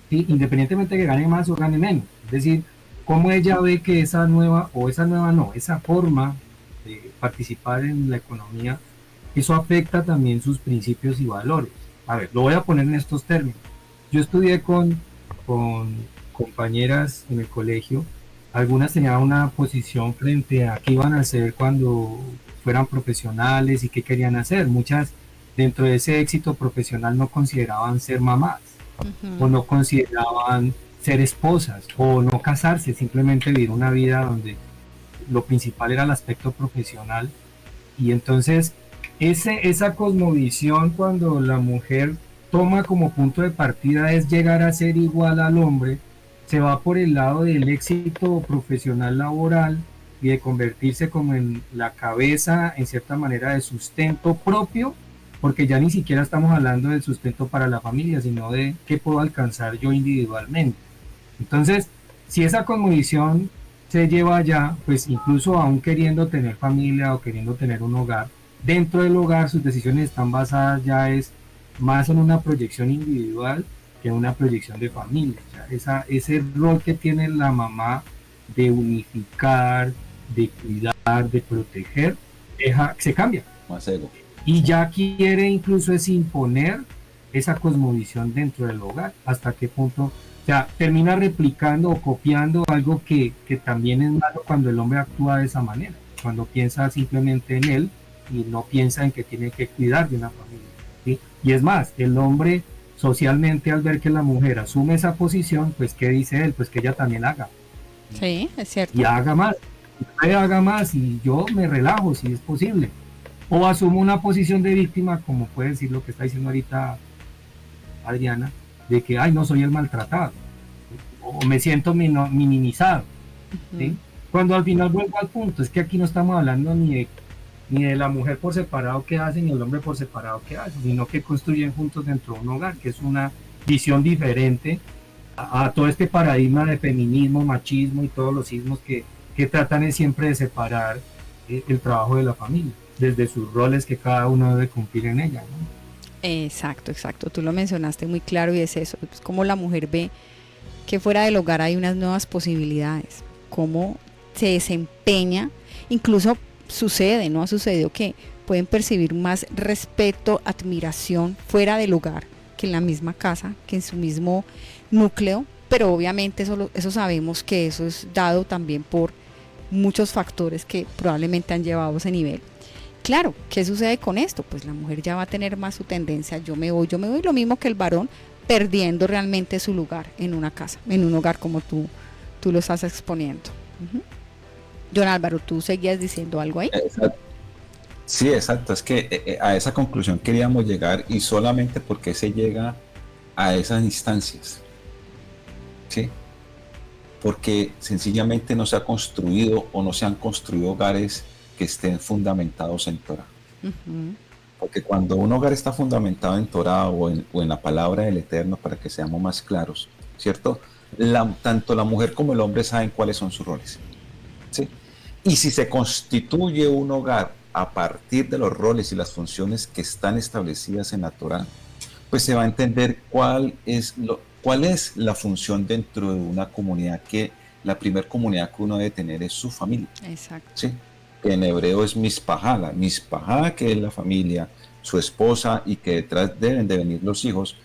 ¿sí? Independientemente de que gane más o gane menos. Es decir, cómo ella ve que esa nueva, o esa nueva no, esa forma de participar en la economía, eso afecta también sus principios y valores. A ver, lo voy a poner en estos términos. Yo estudié con compañeras en el colegio, algunas tenían una posición frente a qué iban a hacer cuando fueran profesionales y qué querían hacer. Muchas dentro de ese éxito profesional no consideraban ser mamás, o no consideraban ser esposas, o no casarse, simplemente vivir una vida donde lo principal era el aspecto profesional. Y entonces esa cosmovisión, cuando la mujer toma como punto de partida es llegar a ser igual al hombre, se va por el lado del éxito profesional laboral y de convertirse como en la cabeza, en cierta manera, de sustento propio, porque ya ni siquiera estamos hablando del sustento para la familia, sino de qué puedo alcanzar yo individualmente. Entonces, si esa cosmovisión se lleva allá, pues incluso aún queriendo tener familia o queriendo tener un hogar, dentro del hogar sus decisiones están basadas ya es más en una proyección individual que en una proyección de familia. O sea, ese rol que tiene la mamá de unificar, de cuidar, de proteger, se cambia. Más ego. Y ya quiere incluso es imponer esa cosmovisión dentro del hogar. ¿Hasta qué punto? O sea, termina replicando o copiando algo que también es malo cuando el hombre actúa de esa manera, cuando piensa simplemente en él y no piensa en que tiene que cuidar de una familia, ¿sí? Y es más, el hombre socialmente, al ver que la mujer asume esa posición, pues ¿qué dice él? Pues que ella también haga. Sí, es cierto. Y haga más, haga más y yo me relajo si es posible. O asumo una posición de víctima, como puede decir lo que está diciendo ahorita Adriana, de que, ay, no soy el maltratado, o me siento minimizado, ¿sí? Cuando al final vuelvo al punto, es que aquí no estamos hablando ni de la mujer por separado que hace, ni el hombre por separado que hace, sino que construyen juntos dentro de un hogar, que es una visión diferente a todo este paradigma de feminismo, machismo y todos los sismos que tratan siempre de separar el trabajo de la familia, desde sus roles que cada uno debe cumplir en ella, ¿no? Exacto, exacto. Tú lo mencionaste muy claro y es eso. Es como la mujer ve que fuera del hogar hay unas nuevas posibilidades, cómo se desempeña, incluso sucede, ¿no? Ha sucedido que pueden percibir más respeto, admiración fuera del hogar que en la misma casa, que en su mismo núcleo, pero obviamente eso sabemos que eso es dado también por muchos factores que probablemente han llevado a ese nivel. Claro, ¿qué sucede con esto? Pues la mujer ya va a tener más su tendencia, yo me voy, lo mismo que el varón, perdiendo realmente su lugar en una casa, en un hogar como tú lo estás exponiendo. John Álvaro, ¿tú seguías diciendo algo ahí? Exacto. Sí, exacto, es que a esa conclusión queríamos llegar y solamente porque se llega a esas instancias, ¿sí? Porque sencillamente no se ha construido o no se han construido hogares que estén fundamentados en Torah. Porque cuando un hogar está fundamentado en Torah o en la palabra del Eterno, para que seamos más claros, ¿cierto? Tanto la mujer como el hombre saben cuáles son sus roles, ¿sí? Y si se constituye un hogar a partir de los roles y las funciones que están establecidas en la Torah, pues se va a entender cuál es la función dentro de una comunidad, que la primera comunidad que uno debe tener es su familia. Exacto. ¿Sí? Que en hebreo es mispajá, que es la familia, su esposa, y que detrás deben de venir los hijos.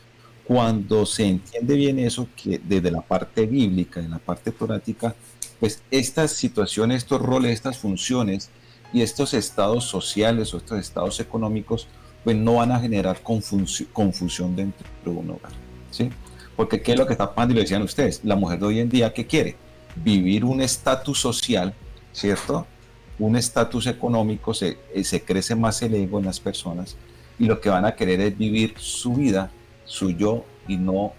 Cuando se entiende bien eso, que desde la parte bíblica, en la parte torática, pues estas situaciones, estos roles, estas funciones y estos estados sociales o estos estados económicos, pues no van a generar confusión dentro de un hogar, ¿sí? Porque ¿qué es lo que está pasando? Y lo decían ustedes, la mujer de hoy en día, ¿qué quiere? Vivir un estatus social, ¿cierto? Un estatus económico, se crece más el ego en las personas, y lo que van a querer es vivir su vida, su yo, y no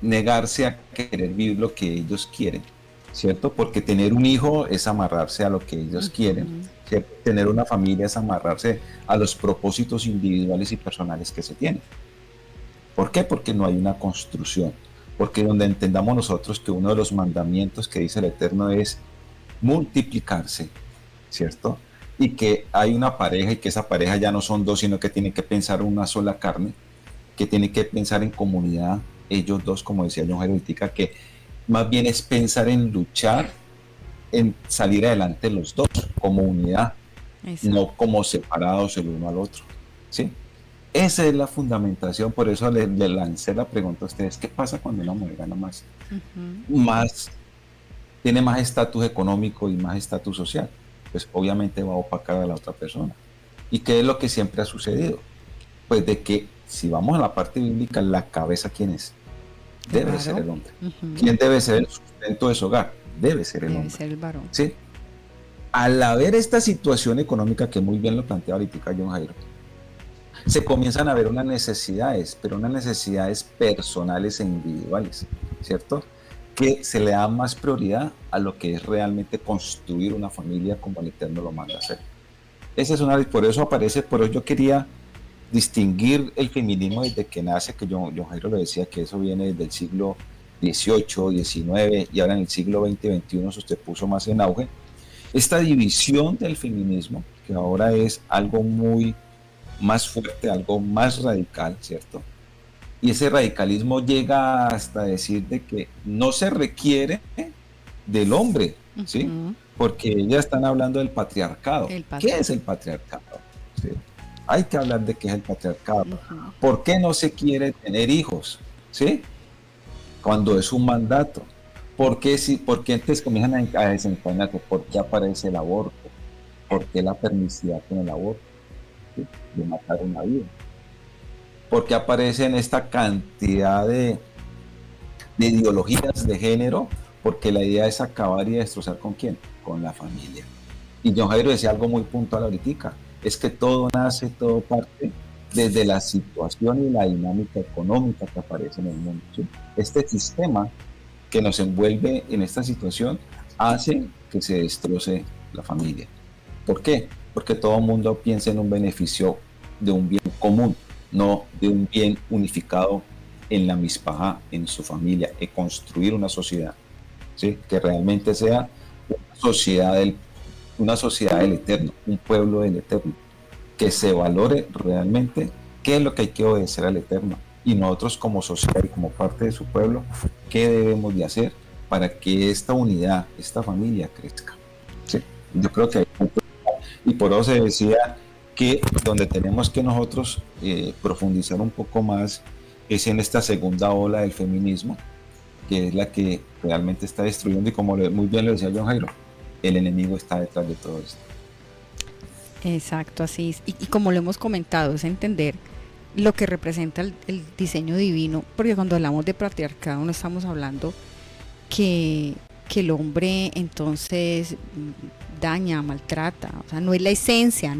negarse a querer vivir lo que ellos quieren, ¿cierto? Porque tener un hijo es amarrarse a lo que ellos quieren, ¿cierto? Tener una familia es amarrarse a los propósitos individuales y personales que se tienen. ¿Por qué? Porque no hay una construcción. Porque donde entendamos nosotros que uno de los mandamientos que dice el Eterno es multiplicarse, ¿cierto? Y que hay una pareja y que esa pareja ya no son dos, sino que tienen que pensar una sola carne, que tienen que pensar en comunidad, ellos dos, como decía John Jairo ahorita, que más bien es pensar en luchar, en salir adelante los dos, como unidad, no como separados el uno al otro, ¿sí? Esa es la fundamentación, por eso le lancé la pregunta a ustedes, ¿qué pasa cuando una mujer gana más? Tiene más estatus económico y más estatus social? Pues obviamente va a opacar a la otra persona. ¿Y qué es lo que siempre ha sucedido? Pues de que si vamos a la parte bíblica, la cabeza, ¿quién es? Debe ser el hombre. ¿Quién debe ser el sustento de su hogar? Debe ser el hombre. Debe ser el varón. ¿Sí? Al haber esta situación económica que muy bien lo plantea ahorita John Jairo, se comienzan a ver unas necesidades, pero unas necesidades personales e individuales, ¿cierto? Que se le da más prioridad a lo que es realmente construir una familia como el Eterno lo manda a hacer. Esa es una, por eso aparece, por eso yo quería distinguir el feminismo desde que nace, que John Jairo lo decía, que eso viene desde el siglo XVIII, XIX, y ahora en el siglo XX y XXI se puso más en auge. Esta división del feminismo, que ahora es algo muy más fuerte, algo más radical, ¿cierto? Y ese radicalismo llega hasta decir de que no se requiere del hombre, ¿sí? Porque ya están hablando del patriarcado. ¿Qué es el patriarcado? ¿Sí? Hay que hablar de qué es el patriarcado. ¿Por qué no se quiere tener hijos? ¿Sí? Cuando es un mandato. ¿Por qué entonces comienzan a desencadenar? ¿Por qué aparece el aborto? ¿Por qué la permisividad con el aborto? ¿Sí? De matar una vida. ¿Por qué aparecen esta cantidad de ideologías de género? Porque la idea es acabar y destrozar ¿con quién? Con la familia. Y John Jairo decía algo muy puntual ahorita, es que todo nace, todo parte desde la situación y la dinámica económica que aparece en el mundo, ¿sí? Este sistema que nos envuelve en esta situación hace que se destroce la familia. ¿Por qué? Porque todo el mundo piensa en un beneficio de un bien común, no de un bien unificado en la mispaja, en su familia, en construir una sociedad, ¿sí? Que realmente sea una sociedad del Eterno, un pueblo del Eterno, que se valore realmente qué es lo que hay que obedecer al Eterno, y nosotros como sociedad y como parte de su pueblo, qué debemos de hacer para que esta unidad, esta familia crezca, ¿sí? Yo creo que y por eso se decía que donde tenemos que nosotros profundizar un poco más es en esta segunda ola del feminismo, que es la que realmente está destruyendo, y como muy bien lo decía John Jairo, el enemigo está detrás de todo esto. Exacto, así es. Y como lo hemos comentado, es entender lo que representa el diseño divino, porque cuando hablamos de patriarcado no estamos hablando que el hombre entonces daña, maltrata, o sea, no es la esencia,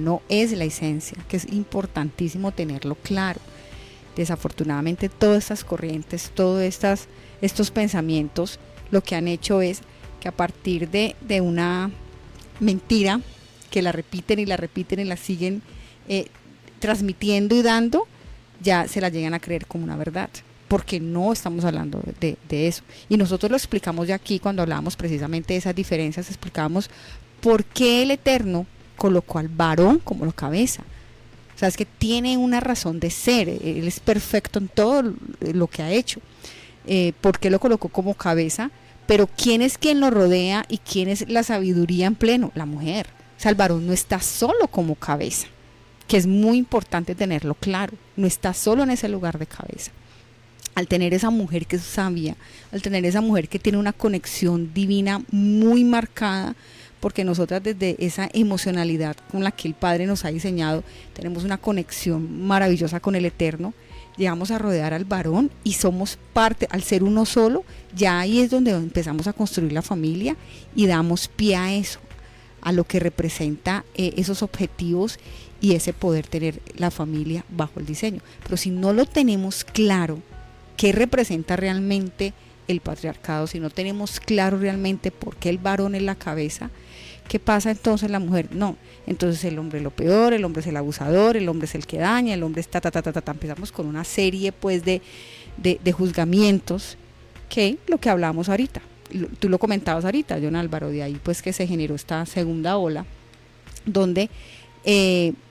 que es importantísimo tenerlo claro. Desafortunadamente todas estas corrientes, todos estos pensamientos, lo que han hecho es que a partir de una mentira, que la repiten y la siguen transmitiendo y dando, ya se la llegan a creer como una verdad, porque no estamos hablando de eso. Y nosotros lo explicamos ya aquí cuando hablábamos precisamente de esas diferencias, explicábamos por qué el Eterno colocó al varón como la cabeza. O sea, es que tiene una razón de ser, él es perfecto en todo lo que ha hecho. ¿Por qué lo colocó como cabeza? Pero ¿quién es quien lo rodea y quién es la sabiduría en pleno? La mujer. O sea, el varón no está solo como cabeza, que es muy importante tenerlo claro, no está solo en ese lugar de cabeza. Al tener esa mujer que es sabia, al tener esa mujer que tiene una conexión divina muy marcada, porque nosotras desde esa emocionalidad con la que el Padre nos ha diseñado, tenemos una conexión maravillosa con el Eterno, llegamos a rodear al varón y somos parte, al ser uno solo, ya ahí es donde empezamos a construir la familia y damos pie a eso, a lo que representa esos objetivos y ese poder tener la familia bajo el diseño. Pero si no lo tenemos claro, qué representa realmente el patriarcado, si no tenemos claro realmente por qué el varón es la cabeza, ¿qué pasa entonces la mujer? No, entonces el hombre es lo peor, el hombre es el abusador, el hombre es el que daña, el hombre está empezamos con una serie pues de juzgamientos, que lo que hablamos ahorita, tú lo comentabas ahorita, John Álvaro, de ahí pues que se generó esta segunda ola, donde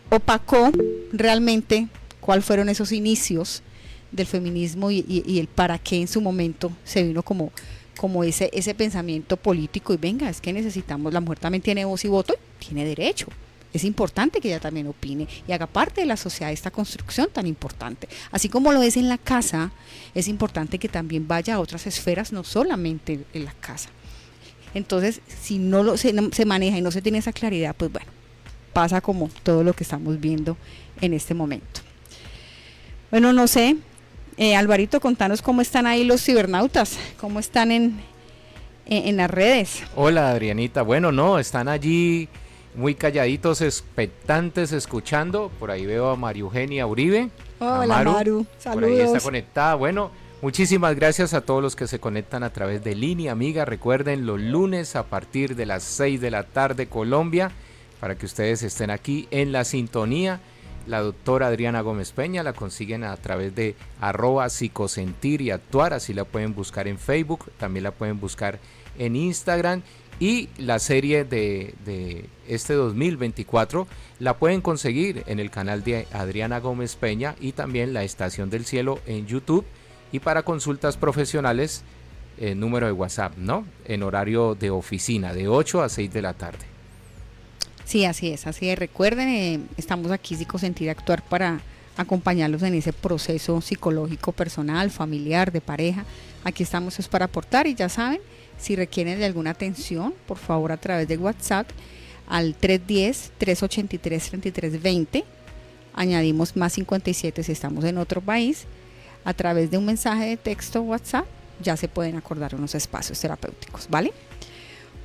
opacó realmente cuáles fueron esos inicios del feminismo y el para qué en su momento se vino como ese pensamiento político, y venga, es que necesitamos, la mujer también tiene voz y voto, tiene derecho, es importante que ella también opine y haga parte de la sociedad, esta construcción tan importante, así como lo es en la casa, es importante que también vaya a otras esferas, no solamente en la casa. Entonces, si no se maneja y no se tiene esa claridad, pues bueno, pasa como todo lo que estamos viendo en este momento. Bueno, no sé, Alvarito, contanos cómo están ahí los cibernautas, cómo están en las redes. Hola, Adrianita. Bueno, no, están allí muy calladitos, expectantes, escuchando. Por ahí veo a María Eugenia Uribe. Hola, Maru, saludos. Por ahí está conectada. Bueno, muchísimas gracias a todos los que se conectan a través de Línea Amiga. Recuerden, los lunes a partir de las 6 de la tarde Colombia, para que ustedes estén aquí en la sintonía. La doctora Adriana Gómez Peña la consiguen a través de @psicosentir y actuar, así la pueden buscar en Facebook, también la pueden buscar en Instagram, y la serie de este 2024 la pueden conseguir en el canal de Adriana Gómez Peña y también La Estación del Cielo en YouTube, y para consultas profesionales número de WhatsApp, ¿no? En horario de oficina de 8 a 6 de la tarde. Sí, así es. Recuerden, estamos aquí Psicosentir y Actuar para acompañarlos en ese proceso psicológico, personal, familiar, de pareja. Aquí estamos es para aportar, y ya saben, si requieren de alguna atención, por favor a través de WhatsApp al 310-383-3320, añadimos más 57 si estamos en otro país, a través de un mensaje de texto WhatsApp ya se pueden acordar unos espacios terapéuticos, ¿vale?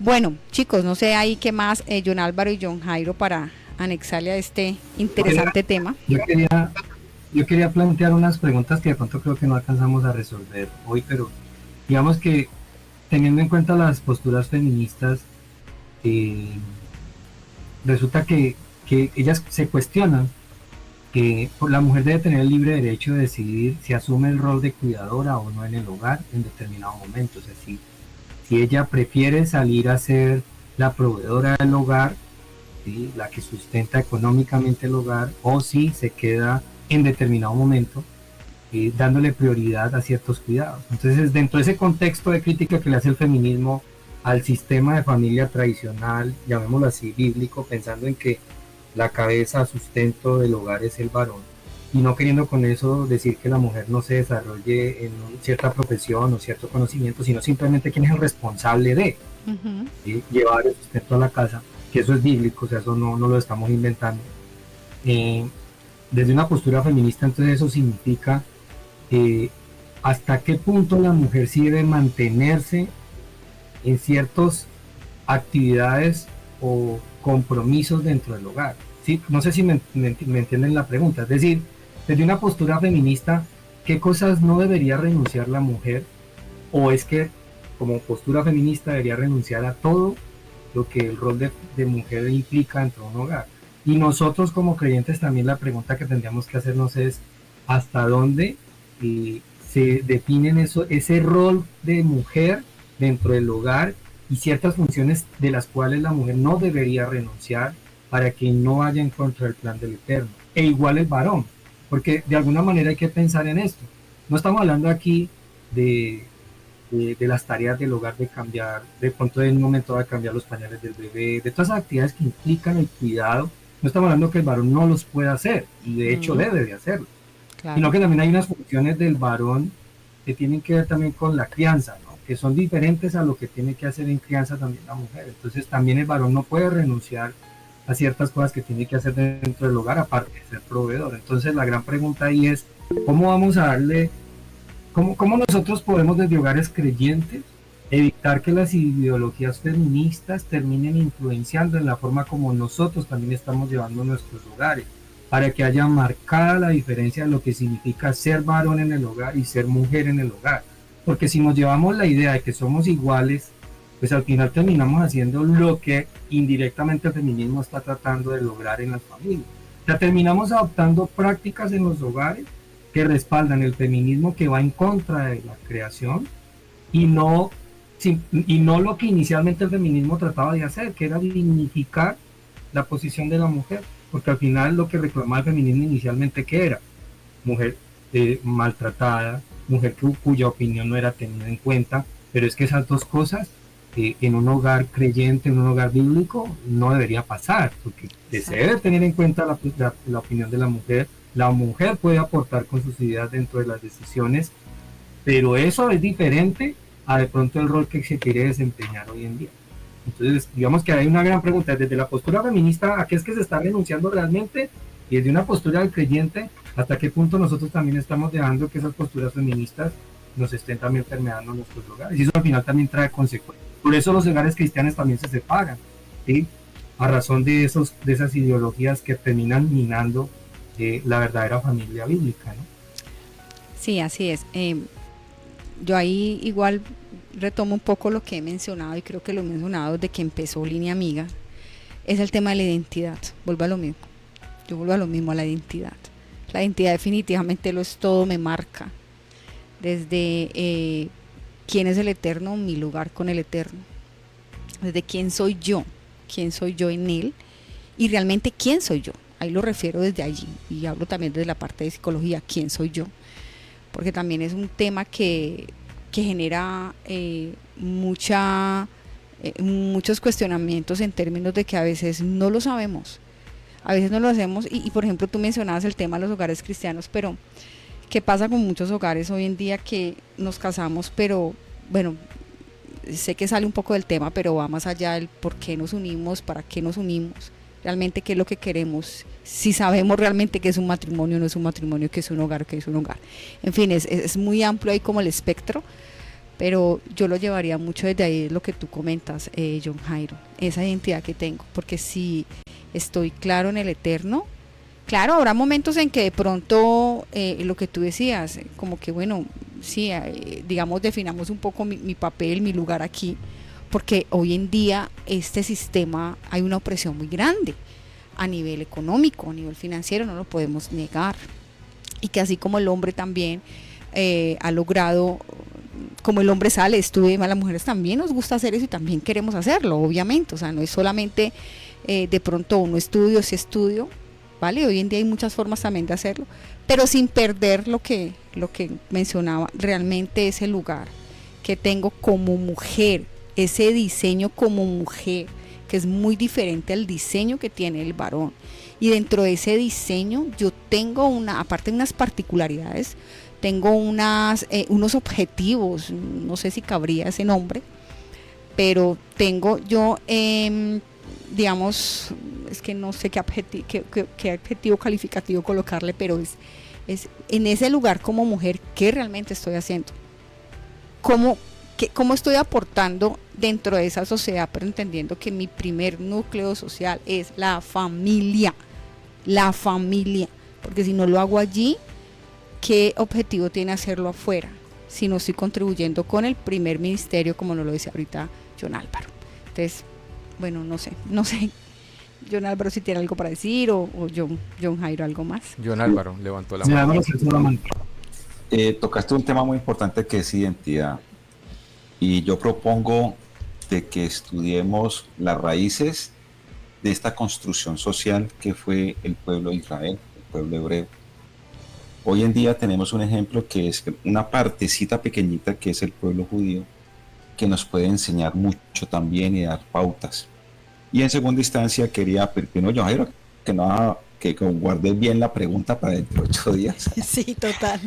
Bueno, chicos, no sé ahí qué más, John Álvaro y John Jairo, para anexarle a este interesante tema. Yo quería plantear unas preguntas que de pronto creo que no alcanzamos a resolver hoy, pero digamos que teniendo en cuenta las posturas feministas, resulta que ellas se cuestionan que la mujer debe tener el libre derecho de decidir si asume el rol de cuidadora o no en el hogar en determinados momentos. Es decir, si ella prefiere salir a ser la proveedora del hogar, ¿sí?, la que sustenta económicamente el hogar, o si se queda en determinado momento dándole prioridad a ciertos cuidados. Entonces, dentro de ese contexto de crítica que le hace el feminismo al sistema de familia tradicional, llamémoslo así, bíblico, pensando en que la cabeza, sustento del hogar es el varón, y no queriendo con eso decir que la mujer no se desarrolle en cierta profesión o cierto conocimiento, sino simplemente quién es el responsable de llevar el sustento a la casa, que eso es bíblico, o sea, eso no lo estamos inventando. Desde una postura feminista, entonces eso significa hasta qué punto la mujer sí debe mantenerse en ciertas actividades o compromisos dentro del hogar. ¿Sí? No sé si me entienden la pregunta. Es decir, desde una postura feminista, ¿qué cosas no debería renunciar la mujer? ¿O es que como postura feminista debería renunciar a todo lo que el rol de mujer implica dentro de un hogar? Y nosotros como creyentes también la pregunta que tendríamos que hacernos es ¿hasta dónde se definen ese rol de mujer dentro del hogar y ciertas funciones de las cuales la mujer no debería renunciar para que no vaya en contra del plan del Eterno? E igual el varón, porque de alguna manera hay que pensar en esto. No estamos hablando aquí de las tareas del hogar, de cambiar, de pronto en un momento de cambiar los pañales del bebé, de todas esas actividades que implican el cuidado. No estamos hablando que el varón no los pueda hacer, y de hecho debe de hacerlo. Claro. Sino que también hay unas funciones del varón que tienen que ver también con la crianza, ¿no?, que son diferentes a lo que tiene que hacer en crianza también la mujer. Entonces también el varón no puede renunciar a ciertas cosas que tiene que hacer dentro del hogar, aparte de ser proveedor. Entonces la gran pregunta ahí es, ¿cómo vamos a darle, cómo nosotros podemos desde hogares creyentes evitar que las ideologías feministas terminen influenciando en la forma como nosotros también estamos llevando nuestros hogares, para que haya marcada la diferencia de lo que significa ser varón en el hogar y ser mujer en el hogar? porque si nos llevamos la idea de que somos iguales, pues al final terminamos haciendo lo que indirectamente el feminismo está tratando de lograr en las familias. O sea, terminamos adoptando prácticas en los hogares que respaldan el feminismo que va en contra de la creación y no, y no lo que inicialmente el feminismo trataba de hacer, que era dignificar la posición de la mujer, porque al final lo que reclamaba el feminismo inicialmente, ¿qué era? Mujer maltratada, mujer cuya opinión no era tenida en cuenta, pero es que esas dos cosas en un hogar creyente, en un hogar bíblico, no debería pasar, porque se debe tener en cuenta la opinión de la mujer puede aportar con sus ideas dentro de las decisiones, pero eso es diferente a de pronto el rol que se quiere desempeñar hoy en día. Entonces, digamos que hay una gran pregunta, desde la postura feminista, ¿a qué es que se está renunciando realmente? Y desde una postura del creyente, ¿hasta qué punto nosotros también estamos dejando que esas posturas feministas nos estén también permeando nuestros hogares? Y eso al final también trae consecuencias. Por eso los hogares cristianos también se separan, ¿sí? A razón de esas ideologías que terminan minando la verdadera familia bíblica, ¿no? Sí, así es. Yo ahí igual retomo un poco lo que he mencionado, y creo que lo he mencionado desde que empezó Línea Amiga, es el tema de la identidad. Vuelvo a lo mismo. Yo vuelvo a lo mismo, a la identidad. La identidad definitivamente lo es todo, me marca. Desde quién es el Eterno, mi lugar con el Eterno. Desde quién soy yo en Él, y realmente quién soy yo. Ahí lo refiero desde allí, y hablo también desde la parte de psicología, quién soy yo. Porque también es un tema que genera muchos cuestionamientos en términos de que a veces no lo sabemos. A veces no lo hacemos, y por ejemplo tú mencionabas el tema de los hogares cristianos, pero ¿qué pasa con muchos hogares hoy en día que nos casamos, pero bueno, sé que sale un poco del tema, pero va más allá del por qué nos unimos, para qué nos unimos, realmente qué es lo que queremos, si sabemos realmente qué es un matrimonio, no es un matrimonio, qué es un hogar, qué es un hogar. En fin, es muy amplio ahí como el espectro, pero yo lo llevaría mucho desde ahí, lo que tú comentas, John Jairo, esa identidad que tengo, porque si estoy claro en el Eterno, claro, habrá momentos en que de pronto lo que tú decías, como que bueno, sí, digamos, definamos un poco mi papel, mi lugar aquí, porque hoy en día este sistema hay una opresión muy grande a nivel económico, a nivel financiero, no lo podemos negar, y que así como el hombre también ha logrado, como el hombre sale, estudia, a las mujeres también nos gusta hacer eso y también queremos hacerlo, obviamente, o sea, no es solamente de pronto uno estudio, si estudio, ¿vale? Hoy en día hay muchas formas también de hacerlo, pero sin perder lo que mencionaba, realmente ese lugar que tengo como mujer, ese diseño como mujer, que es muy diferente al diseño que tiene el varón. Y dentro de ese diseño yo tengo aparte de unas particularidades, tengo unos objetivos, no sé si cabría ese nombre, pero tengo yo, digamos, es que no sé qué adjetivo calificativo colocarle, pero es en ese lugar como mujer, ¿qué realmente estoy haciendo? ¿Cómo estoy aportando dentro de esa sociedad? Pero entendiendo que mi primer núcleo social es la familia, porque si no lo hago allí, ¿qué objetivo tiene hacerlo afuera? Si no estoy contribuyendo con el primer ministerio, como nos lo decía ahorita John Álvaro. Entonces, bueno, no sé, John Álvaro si tiene algo para decir, o John Jairo algo más. John Álvaro levantó la mano. Tocaste un tema muy importante que es identidad, y yo propongo de que estudiemos las raíces de esta construcción social que fue el pueblo de Israel, el pueblo hebreo. Hoy en día tenemos un ejemplo que es una partecita pequeñita que es el pueblo judío, que nos puede enseñar mucho también y dar pautas. Y en segunda instancia quería pedirle a Jairo que guarde bien la pregunta para dentro de 8 días. Sí, total.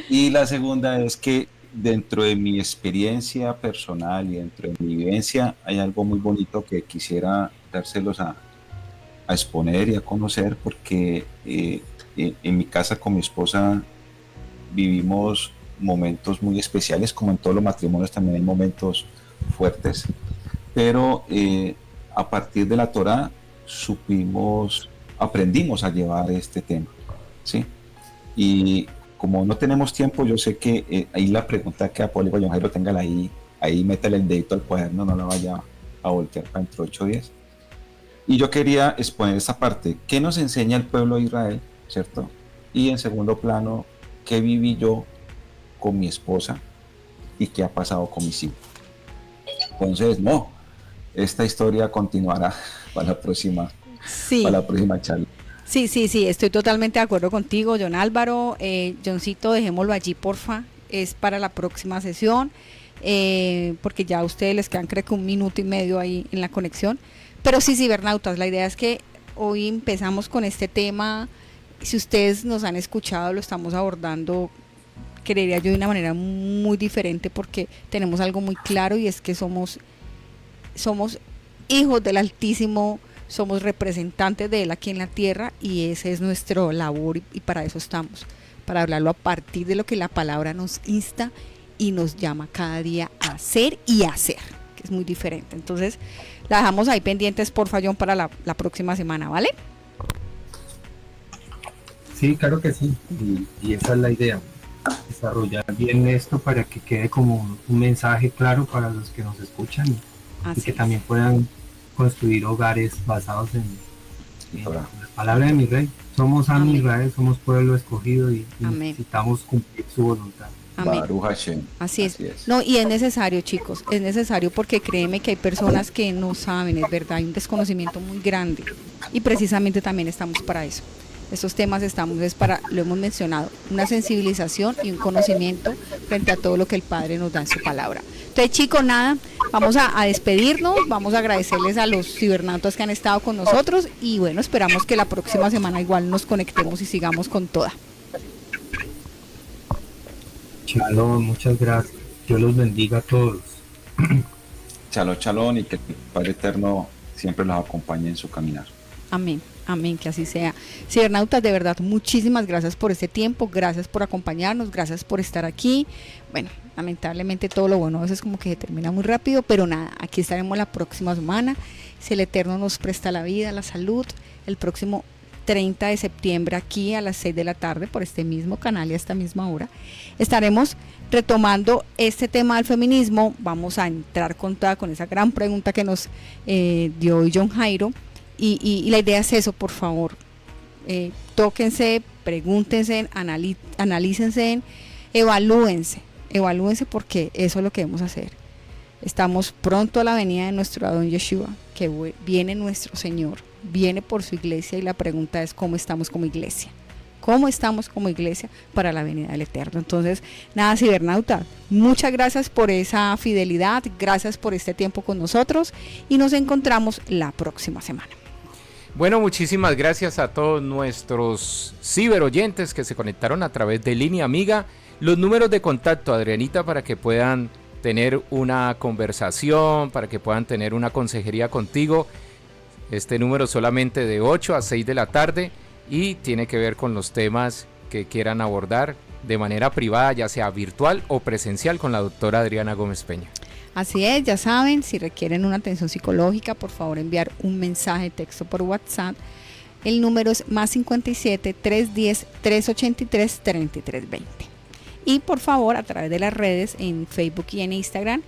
Y la segunda es que dentro de mi experiencia personal y dentro de mi vivencia hay algo muy bonito que quisiera dárselos a exponer y a conocer, porque en mi casa con mi esposa vivimos momentos muy especiales, como en todos los matrimonios también hay momentos fuertes, pero a partir de la Torá aprendimos a llevar este tema, ¿sí? Y como no tenemos tiempo, yo sé que ahí la pregunta que a Poli John Jairo tenga ahí métale el dedito al cuaderno, no la vaya a voltear para dentro de 8 días. Y yo quería exponer esa parte, ¿qué nos enseña el pueblo de Israel, cierto? Y en segundo plano, ¿qué viví yo con mi esposa y qué ha pasado con mis hijos? Entonces, no, esta historia continuará para la próxima, Sí. para la próxima charla. Sí, estoy totalmente de acuerdo contigo, John Álvaro. Johncito, dejémoslo allí, porfa, es para la próxima sesión, porque ya a ustedes les quedan creo que 1 minuto y medio ahí en la conexión. Pero sí, cibernautas, la idea es que hoy empezamos con este tema. Si ustedes nos han escuchado, lo estamos abordando, creería yo, de una manera muy diferente, porque tenemos algo muy claro, y es que somos hijos del Altísimo, somos representantes de Él aquí en la tierra, y ese es nuestro labor, y para eso estamos, para hablarlo a partir de lo que la palabra nos insta y nos llama cada día a hacer y hacer, que es muy diferente. Entonces, la dejamos ahí pendientes, por John, para la próxima semana, ¿vale? Sí, claro que sí, y esa es la idea, desarrollar bien esto para que quede como un mensaje claro para los que nos escuchan, y que también puedan construir hogares basados en la palabra de mi Rey. Somos Am Israel, somos pueblo escogido, y necesitamos cumplir su voluntad. Amén. Así es. No, y es necesario, chicos, es necesario, porque créeme que hay personas que no saben, es verdad, hay un desconocimiento muy grande, y precisamente también estamos para eso. Estos temas es para, lo hemos mencionado, una sensibilización y un conocimiento frente a todo lo que el Padre nos da en su palabra. Entonces, chicos, nada, vamos a despedirnos, vamos a agradecerles a los cibernautas que han estado con nosotros, y bueno, esperamos que la próxima semana igual nos conectemos y sigamos con toda. Shalom, muchas gracias. Dios los bendiga a todos. Shalom, y que el Padre Eterno siempre los acompañe en su caminar. Amén, amén, que así sea. Cibernautas, de verdad, muchísimas gracias por este tiempo, gracias por acompañarnos, gracias por estar aquí. Bueno, lamentablemente todo lo bueno a veces como que se termina muy rápido, pero nada, aquí estaremos la próxima semana, si el Eterno nos presta la vida, la salud, el próximo 30 de septiembre aquí a las 6 de la tarde por este mismo canal y a esta misma hora. Estaremos retomando este tema del feminismo. Vamos a entrar con esa gran pregunta que nos dio hoy John Jairo, y la idea es eso, por favor. Tóquense, pregúntense, analícense, evalúense, porque eso es lo que debemos hacer. Estamos pronto a la venida de nuestro Adón Yeshua, que viene nuestro Señor, viene por su iglesia, y la pregunta es cómo estamos como iglesia. ¿Cómo estamos como iglesia para la venida del Eterno? Entonces, nada, cibernauta, muchas gracias por esa fidelidad, gracias por este tiempo con nosotros, y nos encontramos la próxima semana. Bueno, muchísimas gracias a todos nuestros ciberoyentes que se conectaron a través de Línea Amiga. Los números de contacto, Adrianita, para que puedan tener una conversación, para que puedan tener una consejería contigo. Este número solamente de 8 a 6 de la tarde, y tiene que ver con los temas que quieran abordar de manera privada, ya sea virtual o presencial, con la doctora Adriana Gómez Peña. Así es, ya saben, si requieren una atención psicológica, por favor enviar un mensaje de texto por WhatsApp. El número es +57 310 383 3320. Y por favor, a través de las redes, en Facebook y en Instagram,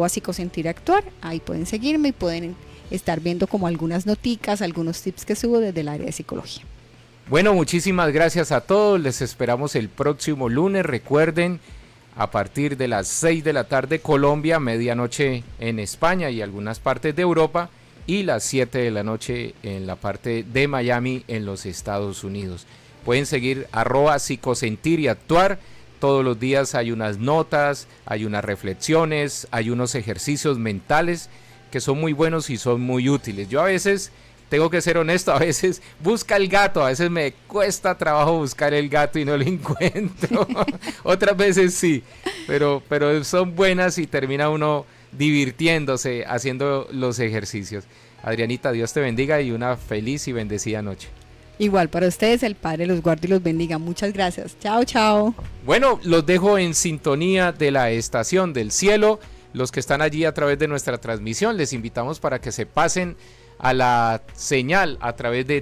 @psicosentiractuar, ahí pueden seguirme y pueden estar viendo como algunas noticas, algunos tips que subo desde el área de psicología. Bueno, muchísimas gracias a todos, les esperamos el próximo lunes. Recuerden, a partir de las 6 de la tarde Colombia, medianoche en España y algunas partes de Europa, y las 7 de la noche en la parte de Miami en los Estados Unidos. Pueden seguir @psicosentiractuar. Todos los días hay unas notas, hay unas reflexiones, hay unos ejercicios mentales que son muy buenos y son muy útiles. Yo a veces, tengo que ser honesto, a veces busca el gato, a veces me cuesta trabajo buscar el gato y no lo encuentro. Otras veces sí, pero son buenas y termina uno divirtiéndose haciendo los ejercicios. Adrianita, Dios te bendiga y una feliz y bendecida noche. Igual para ustedes, el Padre los guarde y los bendiga. Muchas gracias. Chao, chao. Bueno, los dejo en sintonía de la Estación del Cielo. Los que están allí a través de nuestra transmisión, les invitamos para que se pasen a la señal a través de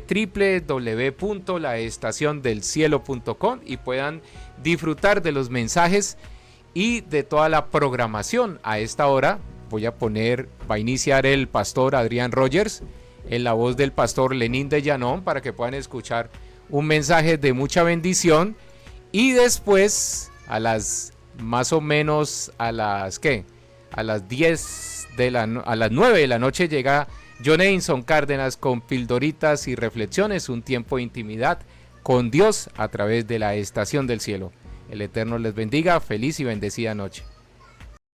www.laestaciondelcielo.com y puedan disfrutar de los mensajes y de toda la programación. A esta hora va a iniciar el pastor Adrián Rogers en la voz del pastor Lenín de Llanón para que puedan escuchar un mensaje de mucha bendición, y después a las más o menos a las 9 de la noche llega John Edinson Cárdenas con pildoritas y reflexiones, un tiempo de intimidad con Dios a través de la Estación del Cielo. El Eterno les bendiga, feliz y bendecida noche.